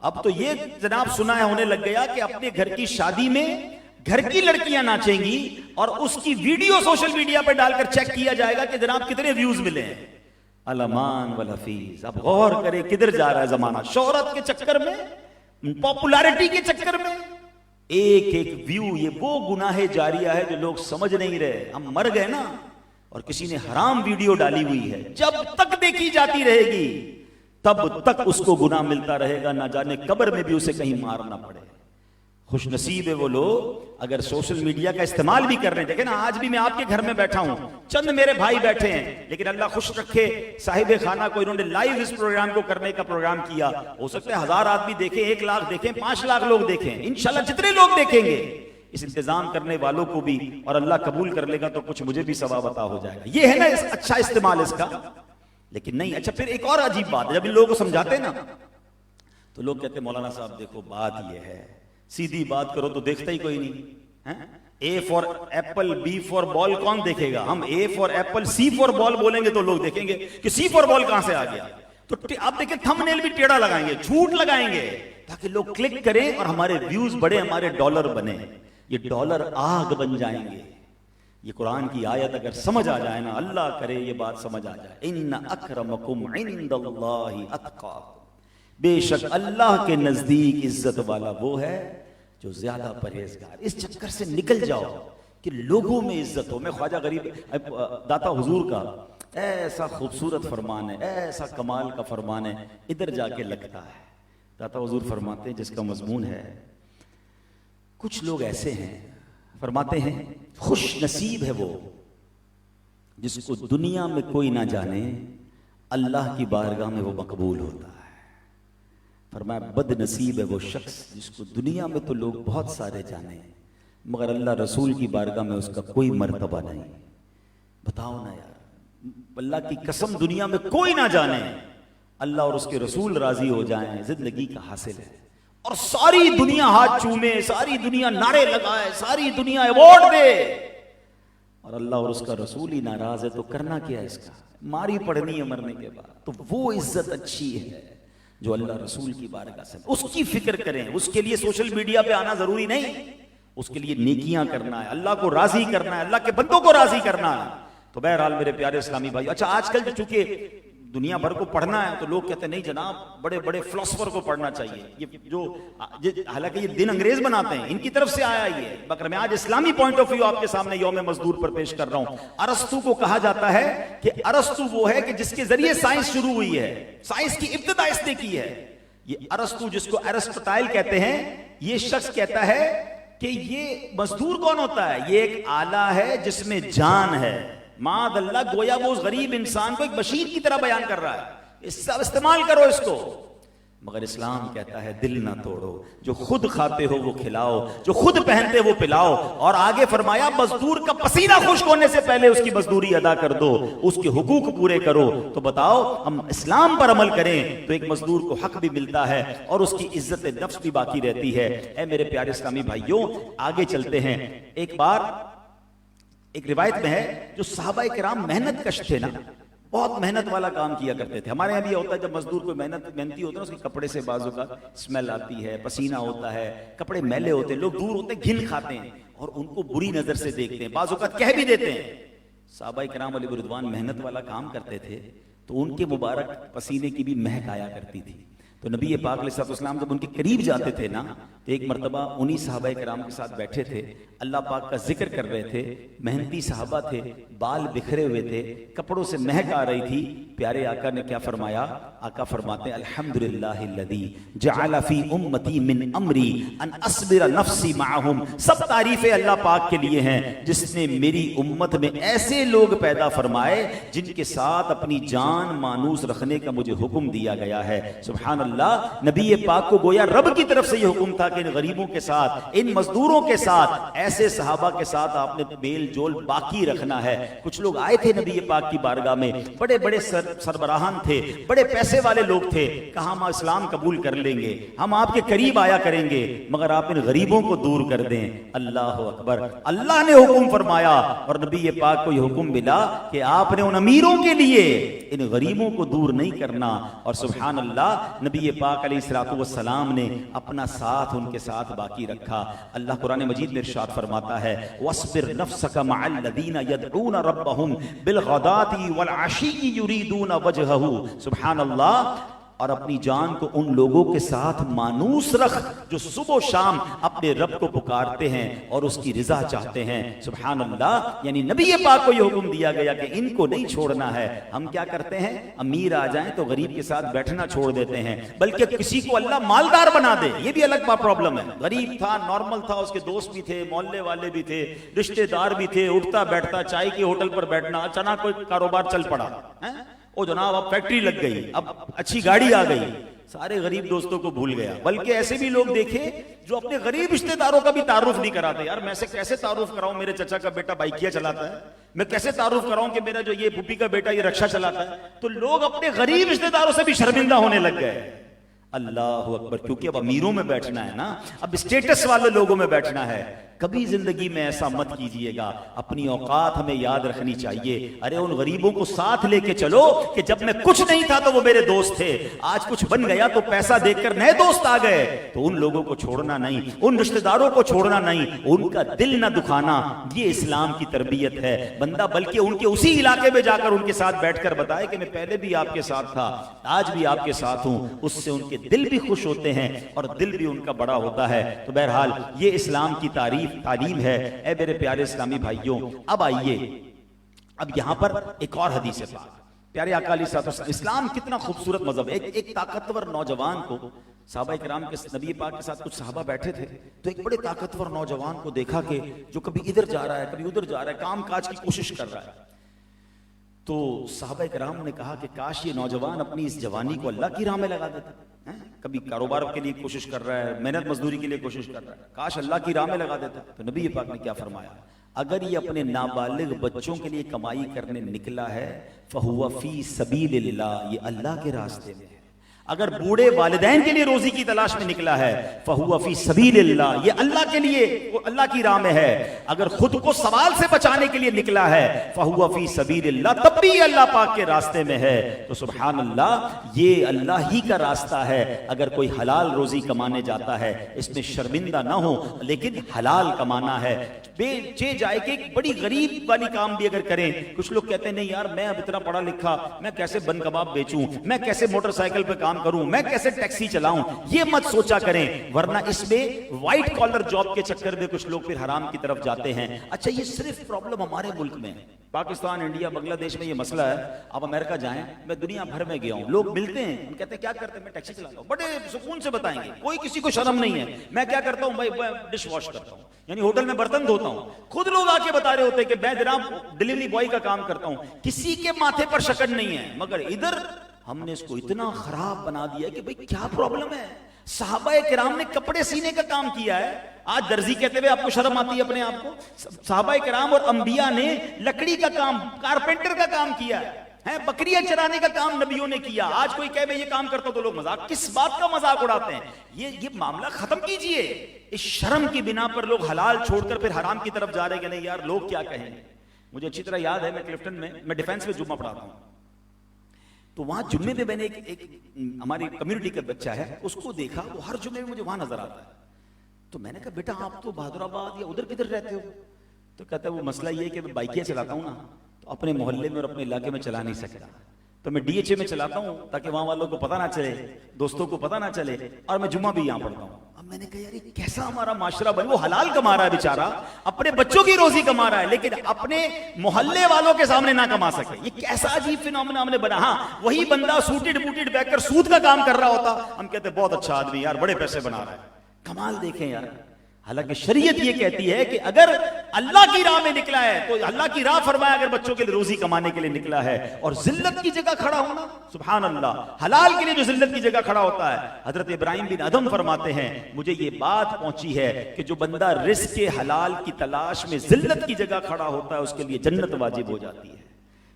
اب تو یہ جناب سنا ہے ہونے لگ گیا کہ اپنے گھر کی شادی میں گھر کی لڑکیاں ناچیں گی اور اس کی ویڈیو سوشل میڈیا پہ ڈال کر چیک کیا جائے گا کہ جناب کتنے ویوز ملے ہیں. الامان والحفیظ. اب غور کرے کدھر جا رہا ہے زمانہ. شہرت کے چکر میں, پاپولیرٹی کے چکر میں ایک ایک ویو, یہ وہ گناہ جاریہ ہے جو لوگ سمجھ نہیں رہے. ہم مر گئے نا, اور کسی نے حرام ویڈیو ڈالی ہوئی ہے, جب تک دیکھی جاتی رہے گی تب تک اس کو گناہ ملتا رہے گا, نہ جانے قبر میں بھی اسے کہیں مارنا پڑے. خوش نصیب ہے وہ لوگ اگر سوشل میڈیا کا استعمال بھی کر رہے ہیں. دیکھیں نا, آج بھی میں آپ کے گھر میں بیٹھا ہوں, چند میرے بھائی بیٹھے ہیں, لیکن اللہ خوش رکھے صاحب خانہ کو انہوں نے لائیو اس پروگرام کو کرنے کا پروگرام کیا. ہو سکتا ہے 1000 آدمی دیکھیں, 1 لاکھ دیکھیں, 5 لاکھ لوگ دیکھیں, انشاءاللہ جتنے لوگ دیکھیں گے اس انتظام کرنے والوں کو بھی, اور اللہ قبول کر لے گا تو کچھ مجھے بھی ثواب عطا ہو جائے گا. یہ ہے نا اچھا استعمال اس کا. لیکن نہیں. اچھا پھر ایک اور عجیب بات ہے, جب ان لوگوں کو سمجھاتے ہیں نا تو لوگ کہتے ہیں مولانا صاحب دیکھو بات یہ ہے, سیدھی بات کرو تو دیکھتا ہی کوئی نہیں. اے فار ایپل بی فار بال کون دیکھے گا؟ ہم اے فار ایپل سی فار بال بولیں گے تو لوگ دیکھیں گے کہ سی فار بال کہاں سے آ گیا. تو آپ دیکھیں تھم نیل بھی ٹیڑھا لگائیں گے, جھوٹ لگائیں گے تاکہ لوگ کلک کریں اور ہمارے ویوز بڑھے, ہمارے ڈالر بنے. یہ ڈالر آگ بن جائیں گے. یہ قرآن کی آیت اگر سمجھ آ جائے نا, اللہ کرے یہ بات سمجھ آ جائے, ان اکرمکم عند اللہ اتقاکم, بے شک اللہ کے نزدیک عزت والا وہ ہے جو زیادہ پرہیزگار. اس چکر سے نکل جاؤ کہ لوگوں میں عزت ہو. میں خواجہ غریب داتا حضور کا ایسا خوبصورت فرمان ہے, ایسا کمال کا فرمان ہے, ادھر جا کے لگتا ہے. داتا حضور فرماتے ہیں جس کا مضمون ہے, کچھ لوگ ایسے ہیں, فرماتے ہیں خوش نصیب ہے وہ جس کو دنیا میں کوئی نہ جانے, اللہ کی بارگاہ میں وہ مقبول ہوتا ہے. فرمایا بد نصیب ہے وہ شخص جس کو دنیا میں تو لوگ بہت سارے جانے مگر اللہ رسول کی بارگاہ میں اس کا کوئی مرتبہ نہیں. بتاؤ نا یار, اللہ کی قسم دنیا میں کوئی نہ جانے, اللہ اور اس کے رسول راضی ہو جائیں, زندگی کا حاصل ہے. اور ساری دنیا ہاتھ چومے, ساری دنیا نعرے لگائے, ساری دنیا ایوارڈ دے, اور اللہ اور اس کا رسول ہی ناراض ہے تو کرنا کیا ہے اس کا؟ ماری پڑنی ہے مرنے کے بعد. تو وہ عزت اچھی ہے جو اللہ رسول کی بارگاہ سے, اس کی فکر کریں. اس کے لیے سوشل میڈیا پہ آنا ضروری نہیں, اس کے لیے نیکیاں کرنا ہے, اللہ کو راضی کرنا ہے, اللہ کے بندوں کو راضی کرنا ہے. تو بہرحال میرے پیارے اسلامی بھائی, اچھا آج کل چونکہ دنیا بھر کو پڑھنا ہے تو لوگ کہتے ہیں نہیں جناب بڑے بڑے فلسفر کو پڑھنا چاہیے. یہ جو حالانکہ یہ دن انگریز بناتے ہیں, ان کی طرف سے آیا یہ. مگر میں آج اسلامی پوائنٹ آف ویو آپ کے سامنے یوم مزدور پر پیش کر رہا ہوں. ارسطو کو کہا جاتا ہے کہ ارسطو وہ ہے کہ جس کے ذریعے سائنس شروع ہوئی ہے, سائنس کی ابتدا اس نے کی ہے. یہ ارسطو جس کو ایرسٹوٹائل کہتے ہیں, یہ شخص کہتا ہے کہ یہ مزدور کون ہوتا ہے؟ یہ ایک آلہ ہے جس میں جان ہے. معاذ اللہ, گویا وہ اس غریب انسان کو ایک بشیر کی طرح بیان کر رہا ہے, اس سے استعمال کرو اس کو. مگر اسلام کہتا ہے دل نہ توڑو, جو خود کھاتے ہو وہ کھلاؤ, جو خود پہنتے وہ پلاؤ. اور آگے فرمایا مزدور کا پسینہ خشک ہونے سے پہلے اس کی مزدوری ادا کر دو, اس کے حقوق پورے کرو. تو بتاؤ ہم اسلام پر عمل کریں تو ایک مزدور کو حق بھی ملتا ہے اور اس کی عزت نفس بھی باقی رہتی ہے. اے میرے پیارے اسلامی بھائیوں, آگے چلتے ہیں. ایک بار ایک روایت میں ہے جو صحابہ کرام محنت کش تھے نا, بہت محنت والا کام کیا کرتے تھے. ہمارے یہاں بھی ہوتا ہے جب مزدور کوئی محنتی ہوتا ہے اس کے کپڑے سے بازو کا اسمیل آتی ہے, پسینہ ہوتا ہے, کپڑے میلے ہوتے ہیں, لوگ دور ہوتے ہیں گھن کھاتے ہیں اور ان کو بری نظر سے دیکھتے ہیں, بعض اوقات کہہ بھی دیتے ہیں. صحابہ کرام علیہ رضوان محنت والا کام کرتے تھے تو ان کے مبارک پسینے کی بھی مہک آیا کرتی تھی. تو نبی پاک علیہ السلام جب ان کے قریب جاتے تھے نا تو ایک مرتبہ انہی صحابہ کرام کے ساتھ بیٹھے تھے, اللہ پاک کا ذکر کر رہے تھے, محنتی صحابہ تھے, بال بکھرے ہوئے تھے, کپڑوں سے مہک آ رہی تھی. پیارے آقا نے کیا فرمایا؟ آقا فرماتے ہیں الحمدللہ الذی جعل فی امتی من امری ان اصبر نفسی معہم. سب تعریفیں اللہ پاک کے لیے ہیں جس نے میری امت میں ایسے لوگ پیدا فرمائے جن کے ساتھ اپنی جان مانوس رکھنے کا مجھے حکم دیا گیا ہے. سبحان اللہ, نبی پاک کو گویا رب کی طرف سے یہ حکم تھا کہ کہ ان غریبوں کے ساتھ، ان مزدوروں کے ساتھ، ایسے صحابہ کے ساتھ آپ نے میل جول باقی رکھنا ہے۔ کچھ لوگ آئے تھے نبی پاک کی بارگاہ میں، بڑے بڑے سربراہان تھے، بڑے پیسے والے لوگ تھے، کہا ہم اسلام قبول کر لیں گے، ہم آپ کے قریب آیا کریں گے، مگر آپ ان غریبوں کو دور کر دیں۔ اللہ اکبر، اللہ نے حکم فرمایا اور نبی پاک کو یہ حکم ملا کہ آپ نے ان امیروں کے لیے ان غریبوں کو دور نہیں کرنا۔ اور سبحان اللہ، نبی پاک علیہ الصلوۃ والسلام نے اپنا ساتھ ان کے ساتھ باقی رکھا۔ اللہ قرآن مجید میں ارشاد فرماتا ہے وَاصْبِرْ نَفْسَكَ مَعَ الَّذِينَ يَدْعُونَ رَبَّهُمْ بِالْغَدَاةِ وَالْعَشِيِّ يُرِيدُونَ وَجْهَهُ۔ سبحان اللہ، اور اپنی جان کو ان لوگوں کے ساتھ مانوس رکھ جو صبح و شام اپنے رب کو پکارتے ہیں اور اس کی رضا چاہتے ہیں۔ سبحان اللہ، یعنی نبی پاک کو یہ حکم دیا گیا کہ ان کو نہیں چھوڑنا ہے۔ ہم کیا کرتے ہیں، امیر آ جائیں تو غریب کے ساتھ بیٹھنا چھوڑ دیتے ہیں، بلکہ کسی کو اللہ مالدار بنا دے، یہ بھی الگ پرابلم ہے۔ غریب تھا، نارمل تھا، اس کے دوست بھی تھے، محلے والے بھی تھے، رشتہ دار بھی تھے، اٹھتا بیٹھتا، چائے کے ہوٹل پر بیٹھنا، اچانک کوئی کاروبار چل پڑا، او جناب اب فیکٹری لگ گئی، اب اچھی گاڑی آ گئی، سارے غریب دوستوں کو بھول گیا۔ بلکہ ایسے بھی لوگ دیکھے جو اپنے غریب رشتہ داروں کا بھی تعارف نہیں کراتے۔ یار میں سے کیسے تعارف کراؤں، میرے چچا کا بیٹا بائکیا چلاتا ہے، میں کیسے تعارف کراؤں کہ میرا جو یہ پھوپھی کا بیٹا یہ رکشا چلاتا ہے۔ تو لوگ اپنے غریب رشتہ داروں سے بھی شرمندہ ہونے لگ گئے۔ اللہ اکبر، کیونکہ اب امیروں میں بیٹھنا ہے نا، اب اسٹیٹس والے لوگوں میں بیٹھنا ہے۔ کبھی زندگی میں ایسا مت کیجئے گا، اپنی اوقات ہمیں یاد رکھنی چاہیے۔ ارے ان غریبوں کو ساتھ لے کے چلو کہ جب میں کچھ نہیں تھا تو وہ میرے دوست تھے، آج کچھ بن گیا تو پیسہ دیکھ کر نئے دوست آ گئے، تو ان لوگوں کو چھوڑنا نہیں، ان رشتہ داروں کو چھوڑنا نہیں، ان کا دل نہ دکھانا۔ یہ اسلام کی تربیت ہے۔ بندہ بلکہ ان کے اسی علاقے میں جا کر ان کے ساتھ بیٹھ کر بتائے کہ میں پہلے بھی آپ کے ساتھ تھا، آج بھی آپ کے ساتھ ہوں، اس سے ان کے دل بھی خوش ہوتے ہیں اور دل بھی ان کا بڑا ہوتا ہے۔ تو بہرحال یہ اسلام کی تعلیم ہے۔ اے میرے پیارے اسلامی بھائیوں، اب آئیے، اب یہاں پر ایک اور حدیث پاک، پیارے آقا علیہ الصلوۃ والسلام، اسلام کتنا خوبصورت مذہب ہے۔ ایک طاقتور نوجوان کو، صحابہ کرام کے نبی پاک کے ساتھ کچھ صحابہ بیٹھے تھے، تو ایک بڑے طاقتور نوجوان کو دیکھا کہ جو کبھی ادھر جا رہا ہے کبھی ادھر جا رہا ہے، کام کاج کی کوشش کر رہا ہے۔ تو صحابہ کرام نے کہا کہ کاش یہ نوجوان اپنی اس جوانی کو اللہ کی راہ میں لگا دیتا، کبھی کاروبار کے لیے کوشش کر رہا ہے، محنت مزدوری کے لیے کوشش کر رہا ہے، کاش اللہ کی راہ میں لگا دیتا۔ تو نبی پاک نے کیا فرمایا، اگر یہ اپنے نابالغ بچوں کے لیے کمائی کرنے نکلا ہے فہو فی سبیل اللہ، یہ اللہ کے راستے میں ہے۔ اگر بوڑھے والدین کے لیے روزی کی تلاش میں نکلا ہے فہو فی سبیل اللہ، یہ اللہ کے لیے، اللہ کی راہ میں ہے۔ اگر خود کو سوال سے بچانے کے لیے نکلا ہے فہو فی سبیل اللہ، تب بھی یہ اللہ پاک کے راستے میں ہے۔ تو سبحان اللہ، یہ اللہ ہی کا راستہ ہے۔ اگر کوئی حلال روزی کمانے جاتا ہے اس میں شرمندہ نہ ہو، لیکن حلال کمانا ہے۔ بے چے جائے کہ ایک بڑی غریب والی کام بھی اگر کریں، کچھ لوگ کہتے ہیں نہیں یار میں اب اتنا پڑھا لکھا، میں کیسے بن کباب بیچوں، میں کیسے موٹر سائیکل پہ کام کروں، میں کیسے ٹیکسی چلاؤں، یہ مت سوچا کریں، ورنہ اس میں وائٹ کالر جاب کے چکر میں کچھ لوگ پھر حرام کی طرف جاتے ہیں۔ اچھا یہ صرف پرابلم ہمارے ملک میں، پاکستان، انڈیا، بنگلہ دیش میں یہ مسئلہ ہے۔ آپ امریکہ جائیں، میں دنیا بھر میں گیا ہوں، لوگ ملتے ہیں، ہم کہتے ہیں کیا کرتے ہیں، میں ٹیکسی چلاتا ہوں، بڑے سکون سے بتائیں گے، کوئی کسی کو شرم نہیں ہے۔ میں کیا کرتا ہوں بھائی، ڈش واش کرتا ہوں، یعنی ہوٹل میں برتن دھوتا ہوں۔ خود لوگ آ کے بتا رہے ہوتے ہیں کہ میں جناب ڈلیوری بوائے کا کام کرتا ہوں، کسی کے ماتھے پر شکن نہیں ہے۔ مگر ادھر ہم نے اس کو اتنا خراب بنا دیا کہ بھئی کیا پرابلم ہے۔ صحابہ کرام نے کپڑے سینے کا کام کیا ہے، آج درزی کہتے ہوئے آپ کو شرم آتی ہے اپنے آپ کو؟ صحابہ کرام اور انبیاء نے لکڑی کا کام، کارپینٹر کا کام کیا ہے، بکریاں چرانے کا کام نبیوں نے کیا۔ آج کوئی کہے میں یہ کام کرتا ہوں تو لوگ مذاق، کس بات کا مذاق اڑاتے ہیں؟ یہ معاملہ ختم کیجئے۔ اس شرم کی بنا پر لوگ حلال چھوڑ کر پھر حرام کی طرف جا رہے کہ نہیں یار لوگ کیا کہیں گے۔ مجھے اچھی طرح یاد ہے، میں کلفٹن میں ڈیفینس میں جمعہ پڑھاتا ہوں، تو وہاں جمعے میں میں نے ایک ہماری کمیونٹی کا بچہ ہے، اس کو دیکھا، وہ ہر جمعے میں مجھے وہاں نظر آتا ہے۔ تو میں نے کہا بیٹا آپ تو بہادر آباد یا ادھر کدھر رہتے ہو؟ تو کہتا ہے وہ مسئلہ یہ ہے کہ میں بائکیں چلاتا ہوں نا، تو اپنے محلے میں اور اپنے علاقے میں چلا نہیں سکتا، تو میں ڈی ایچ اے میں چلاتا ہوں تاکہ وہاں والوں کو پتہ نہ چلے، دوستوں کو پتہ نہ چلے، اور میں جمعہ بھی یہاں پڑھتا ہوں۔ اب میں نے کہا یار یہ کیسا ہمارا معاشرہ بن، وہ حلال کما رہا ہے بیچارہ، اپنے بچوں کی روزی کما رہا ہے، لیکن اپنے محلے والوں کے سامنے نہ کما سکے۔ یہ کیسا عجیب فینومینا ہم نے بنا۔ ہاں وہی بندہ سوٹڈ بوٹڈ بیٹھ کر سود کا کام کر رہا ہوتا، ہم کہتے بہت اچھا آدمی یار، بڑے پیسے بنا رہا ہے۔ کمال دیکھیں یار، حالانکہ شریعت یہ کہتی ہے کہ اگر اللہ کی راہ میں نکلا ہے تو اللہ کی راہ فرمایا، اگر بچوں کے لیے روزی کمانے کے لیے نکلا ہے، اور ذلت کی جگہ کھڑا ہونا، سبحان اللہ، حلال کے لیے جو ذلت کی جگہ کھڑا ہوتا ہے. حضرت ابراہیم بن ادھم فرماتے ہیں مجھے یہ بات پہنچی ہے کہ جو بندہ رزق کے حلال کی تلاش میں ذلت کی جگہ کھڑا ہوتا ہے اس کے لیے جنت واجب ہو جاتی ہے.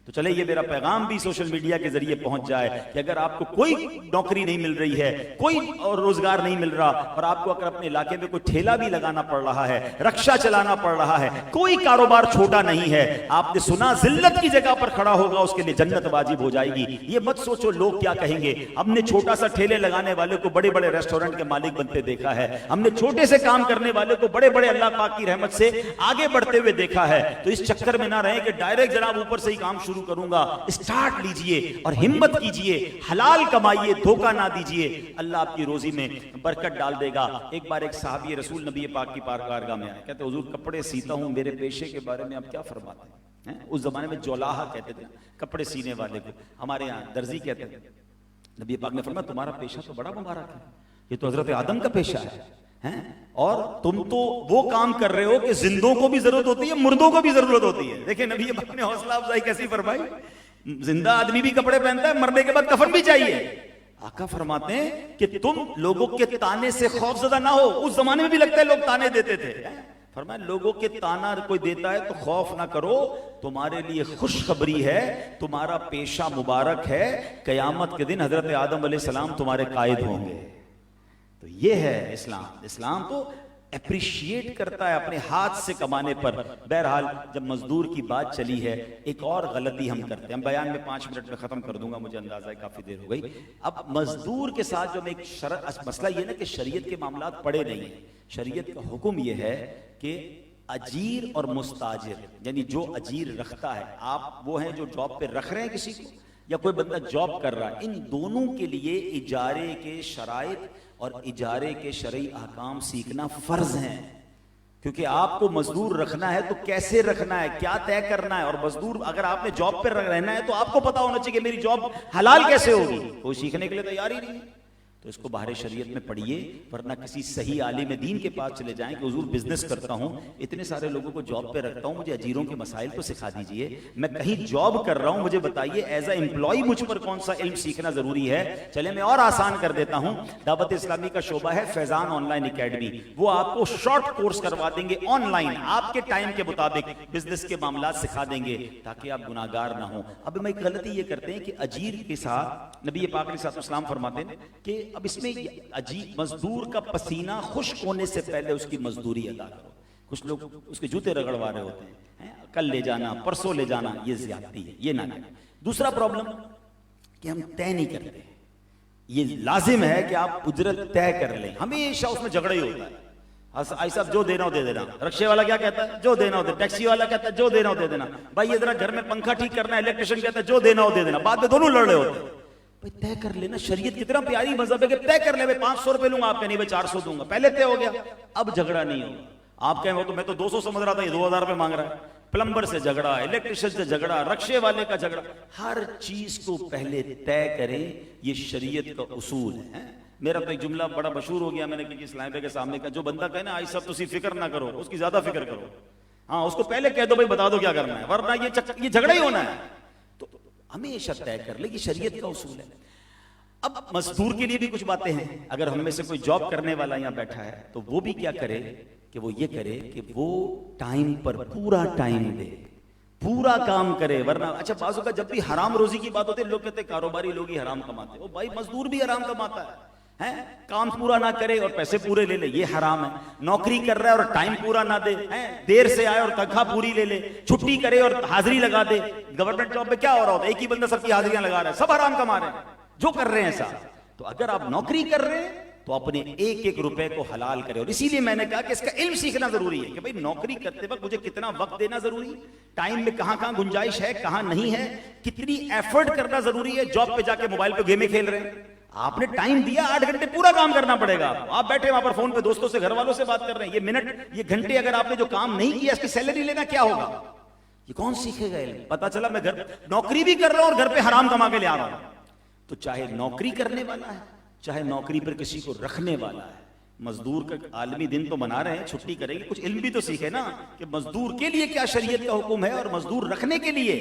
تو چلے یہ میرا پیغام بھی سوشل میڈیا کے ذریعے پہنچ جائے کہ اگر آپ کو کوئی نوکری نہیں مل رہی ہے، کوئی اور روزگار نہیں مل رہا، اور آپ کو اگر اپنے علاقے میں کوئی ٹھیلا بھی لگانا پڑ رہا ہے، رکشہ چلانا پڑ رہا ہے، کوئی کاروبار چھوٹا نہیں ہے، آپ نے سنا ذلت کی جگہ پر کھڑا ہوگا اس کے لیے جنت واجب ہو جائے گی. یہ مت سوچو لوگ کیا کہیں گے. ہم نے چھوٹا سا ٹھیلے لگانے والے کو بڑے بڑے ریسٹورنٹ کے مالک بنتے دیکھا ہے، ہم نے چھوٹے سے کام کرنے والے کو بڑے بڑے اللہ پاک کی رحمت سے آگے بڑھتے ہوئے دیکھا ہے. تو اس چکر میں نہ رہیں کہ ڈائریکٹ جناب اوپر سے ہی کام شروع کروں گا. اسٹارٹ لیجئے اور ہمت کیجئے، حلال کمائیے، دھوکہ نہ دیجئے، اللہ آپ کی روزی میں برکت ڈال دے گا. ایک بار ایک صحابی رسول نبی پاک کی بارگاہ میں آئے، کہتے حضور کپڑے سیتا ہوں، میرے پیشے کے بارے میں آپ کیا فرماتے ہیں؟ اس زمانے میں جولاہا کہتے تھے کپڑے سینے والے کو، ہمارے یہاں درزی کہتے ہیں. نبی پاک نے فرمایا تمہارا پیشہ تو بڑا مبارک ہے، یہ تو حضرت آدم کا پیشہ ہے، اور تم تو وہ کام کر رہے ہو کہ زندوں کو بھی ضرورت ہوتی ہے، مردوں کو بھی ضرورت ہوتی ہے. دیکھیں نبی پاک نے حوصلہ افزائی کیسی فرمائی، زندہ آدمی بھی کپڑے پہنتا ہے، مرنے کے بعد کفن بھی چاہیے. آقا فرماتے ہیں کہ تم لوگوں کے تانے سے خوف زدہ نہ ہو. اس زمانے میں بھی لگتا ہے لوگ تانے دیتے تھے، فرمایا لوگوں کے تانا کوئی دیتا ہے تو خوف نہ کرو، تمہارے لیے خوشخبری ہے، تمہارا پیشہ مبارک ہے، قیامت کے دن حضرت آدم علیہ السلام تمہارے قائد ہوں گے. تو یہ ہے اسلام. اسلام تو اپریشیٹ کرتا ہے اپنے ہاتھ سے کمانے پر. بہرحال جب مزدور کی بات چلی ہے، ایک اور غلطی ہم کرتے ہیں، ہم بیان میں 5 منٹ میں ختم کر دوں گا، مجھے اندازہ ہے کافی دیر ہو گئی. اب مزدور کے ساتھ جو میں ایک مسئلہ یہ نا کہ شریعت کے معاملات پڑے نہیں ہیں. شریعت کا حکم یہ ہے کہ اجیر اور مستاجر، یعنی جو اجیر رکھتا ہے، آپ وہ ہیں جو جاب پہ رکھ رہے ہیں کسی کو، یا کوئی بندہ جاب کر رہا ہے، ان دونوں کے لیے اجارے کے شرائط اور اجارے کے شرعی احکام سیکھنا فرض ہیں. کیونکہ آپ کو مزدور رکھنا ہے تو کیسے رکھنا ہے، کیا طے کرنا ہے، اور مزدور اگر آپ نے جاب پہ رہنا ہے تو آپ کو پتا ہونا چاہیے کہ میری جاب حلال کیسے ہوگی. کوئی سیکھنے کے لیے تیار ہی نہیں ہے. تو اس کو باہر شریعت میں پڑھیے، ورنہ کسی صحیح عالم دین کے پاس چلے جائیں کہ حضور بزنس کرتا ہوں، اتنے سارے لوگوں کو جاب پہ رکھتا ہوں، مجھے اجیروں کے مسائل تو سکھا دیجئے. میں کہیں جاب کر رہا ہوں، مجھے بتائیے ایز اے امپلائی مجھ پر کون سا علم سیکھنا ضروری ہے. چلے میں اور آسان کر دیتا ہوں، دعوت اسلامی کا شعبہ ہے فیضان آن لائن اکیڈمی، وہ آپ کو شارٹ کورس کروا دیں گے آن لائن، آپ کے ٹائم کے مطابق بزنس کے معاملات سکھا دیں گے تاکہ آپ گناہگار نہ ہوں. اب میں ایک غلطی یہ کرتے ہیں کہ اجیر کے ساتھ نبی پاک علیہ السلام فرماتے ہیں کہ اب اس میں مزدور کا پسینہ خشک ہونے سے پہلے اس کی مزدوری ادا کرو. کچھ لوگ اس کے جوتے رگڑوا رہے ہوتے ہیں، کل لے جانا، پرسوں لے جانا، یہ زیادتی ہے، یہ نہ کریں. دوسرا پرابلم کہ ہم طے نہیں کرتے. یہ لازم ہے کہ آپ اجرت طے کر لیں، ہمیشہ اس میں جھگڑا ہی ہوتا ہے. آئی صاحب جو دینا ہو دے دینا، رکشے والا کیا کہتا ہے جو دینا ہو دے، ٹیکسی والا کہتا ہے جو دینا ہو دے دینا، بھائی یہ ذرا گھر میں پنکھا ٹھیک کرنا ہے، الیکٹریشین کہتا ہے جو دینا ہو دے دینا. بعد میں دونوں لڑ رہے ہوتے ہیں. بھائی طے کر لینا. شریعت کتنا پیاری مذہب ہے کہ طے کر لے، 500 روپے لوں گا، آپ کہیں نہیں 400 دوں گا، پہلے طے ہو گیا، اب جھگڑا نہیں ہوگا. آپ کہیں وہ تو میں تو 200 سمجھ رہا تھا، یہ 2000 روپے مانگ رہا ہے. پلمبر سے جھگڑا، الیکٹریشین سے جھگڑا، رکشے والے کا جھگڑا، ہر چیز کو پہلے طے کریں. یہ شریعت کا اصول ہے. میرا تو ایک جملہ بڑا مشہور ہو گیا، میں نے کسی اسلام کے سامنے کا، جو بندہ کہے نا آئی صاحب تسی فکر نہ کرو، اس کی زیادہ فکر کرو. ہاں اس کو پہلے کہہ دو بھائی بتا دو کیا کرنا ہے، ورنہ یہ جھگڑا ہی ہونا ہے. تو ہمیشہ طے کر لے، یہ شریعت کا اصول ہے. اب مزدور کے لیے بھی کچھ باتیں ہیں. اگر ہم میں سے کوئی جاب کرنے والا یہاں بیٹھا ہے تو وہ بھی کیا کرے کہ وہ یہ کرے کہ وہ ٹائم پر پورا ٹائم دے، پورا کام کرے. ورنہ اچھا بازو کا جب بھی حرام روزی کی بات ہوتی ہے لوگ کہتے ہیں کاروباری لوگ ہی حرام کماتے ہیں. وہ بھائی مزدور بھی حرام کماتا ہے، کام پورا نہ کرے اور پیسے پورے لے لے، یہ حرام ہے. نوکری کر رہا ہے اور ٹائم پورا نہ دے، دیر سے آئے اور تنخواہ پوری لے لے، چھٹی کرے اور حاضری لگا دے. گورنمنٹ جاب میں کیا ہو رہا ہوتا ہے، ایک ہی بندہ سب کی حاضریاں لگا رہا ہے، سب حرام کما رہے ہیں جو کر رہے ہیں ایسا. تو اگر آپ نوکری کر رہے ہیں تو اپنے ایک ایک روپے کو حلال کرے. اور اسی لیے میں نے کہا کہ اس کا علم سیکھنا ضروری ہے کہ بھئی نوکری کرتے وقت مجھے کتنا وقت دینا ضروری ہے، ٹائم میں کہاں کہاں گنجائش ہے کہاں نہیں ہے، کتنی ایفرٹ کرنا ضروری ہے. جاب پہ جا کے موبائل پہ گیمیں کھیل رہے ہیں، آپ نے ٹائم دیا 8 گھنٹے پورا کام کرنا پڑے گا. آپ بیٹھے وہاں پر فون پہ دوستوں سے گھر والوں سے بات کر رہے ہیں، یہ منٹ یہ گھنٹے اگر آپ نے جو کام نہیں کیا اس کی سیلری لینا کیا ہوگا؟ یہ کون سیکھے گا علم؟ پتا چلا میں نوکری بھی کر رہا ہوں اور گھر پہ حرام کما کے لے آ رہا ہوں. تو چاہے نوکری کرنے والا ہے، چاہے نوکری پر کسی کو رکھنے والا ہے، مزدور کا عالمی دن تو منا رہے ہیں، چھٹی کریں گے، کچھ علم بھی تو سیکھے نا کہ مزدور کے لیے کیا شریعت کا حکم ہے، اور مزدور رکھنے کے لیے،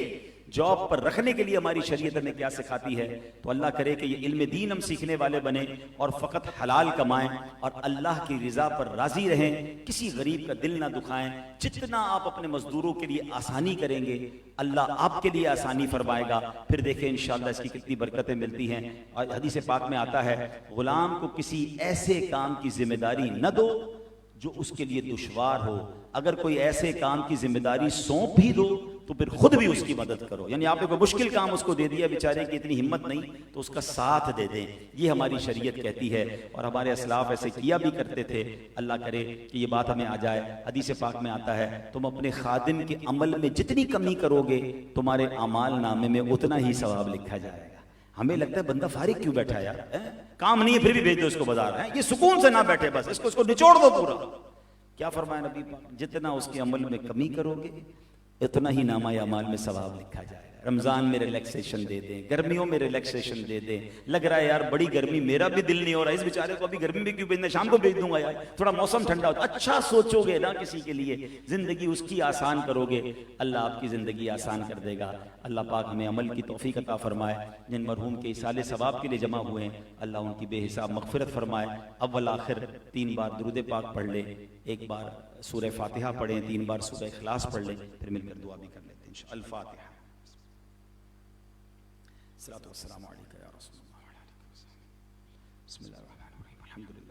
جاب پر رکھنے کے لیے ہماری شریعت ہمیں کیا سکھاتی ہے۔ تو اللہ کرے کہ یہ علم دین ہم سیکھنے والے بنیں اور فقط حلال کمائیں اور اللہ کی رضا پر راضی رہیں، کسی غریب کا دل نہ دکھائیں۔ جتنا آپ اپنے مزدوروں کے لیے آسانی کریں گے اللہ آپ کے لیے آسانی فرمائے گا، پھر دیکھیں انشاءاللہ اس کی کتنی برکتیں ملتی ہیں۔ اور حدیث پاک میں آتا ہے غلام کو کسی ایسے کام کی ذمہ داری نہ دو جو اس کے لیے دشوار ہو، اگر کوئی ایسے کام کی ذمہ داری سونپ بھی دو تو پھر خود بھی اس کی مدد کرو، یعنی آپ نے کوئی مشکل کام اس کو دے دیا، بیچارے کی اتنی ہمت نہیں تو اس کا ساتھ دے دیں، یہ ہماری شریعت کہتی ہے، اور ہمارے اسلاف ایسے کیا بھی کرتے تھے۔ اللہ کرے کہ یہ بات ہمیں آ جائے۔ حدیث پاک میں آتا ہے تم اپنے خادم کے عمل میں جتنی کمی کرو گے تمہارے اعمال نامے میں اتنا ہی ثواب لکھا جائے گا۔ ہمیں لگتا ہے بندہ فارغ کیوں بیٹھا یار، کام نہیں ہے پھر بھی بھیج دو اس کو بازار، یہ سکون سے نہ بیٹھے، بس اس کو نچوڑ دو پورا۔ کیا فرمایا نبی پاک، جتنا اس کے عمل میں کمی کرو گے اتنا ہی نامہ اعمال میں ثواب لکھا جائے گا۔ رمضان میں ریلیکسیشن دے دیں، گرمیوں میں ریلیکسیشن دے دیں، لگ رہا ہے یار بڑی گرمی، میرا بھی دل نہیں ہو رہا، اس بیچارے کو ابھی گرمی میں کیوں بھیجنا، شام کو بھیج دوں گا یار، تھوڑا موسم ٹھنڈا ہوتا، اچھا سوچو گے نا کسی کے لیے، زندگی اس کی آسان کرو گے، اللہ آپ کی زندگی آسان کر دے گا۔ اللہ پاک ہمیں عمل کی توفیق عطا فرمائے۔ جن مرحوم کے ایصال ثواب کے لیے جمع ہوئے ہیں اللہ ان کی بے حساب مغفرت فرمائے۔ اول آخر 3 بار درود پاک پڑھ لیں، 1 بار سورہ فاتحہ پڑھیں، 3 بار سورہ اخلاص پڑھ لیں، پھر مل کر دعا بھی کر لیتے ہیں انشاءاللہ۔ الفاتحہ۔ الصلاۃ والسلام علیکم یا رسول اللہ، بسم اللہ الرحمن الرحیم، الحمدللہ۔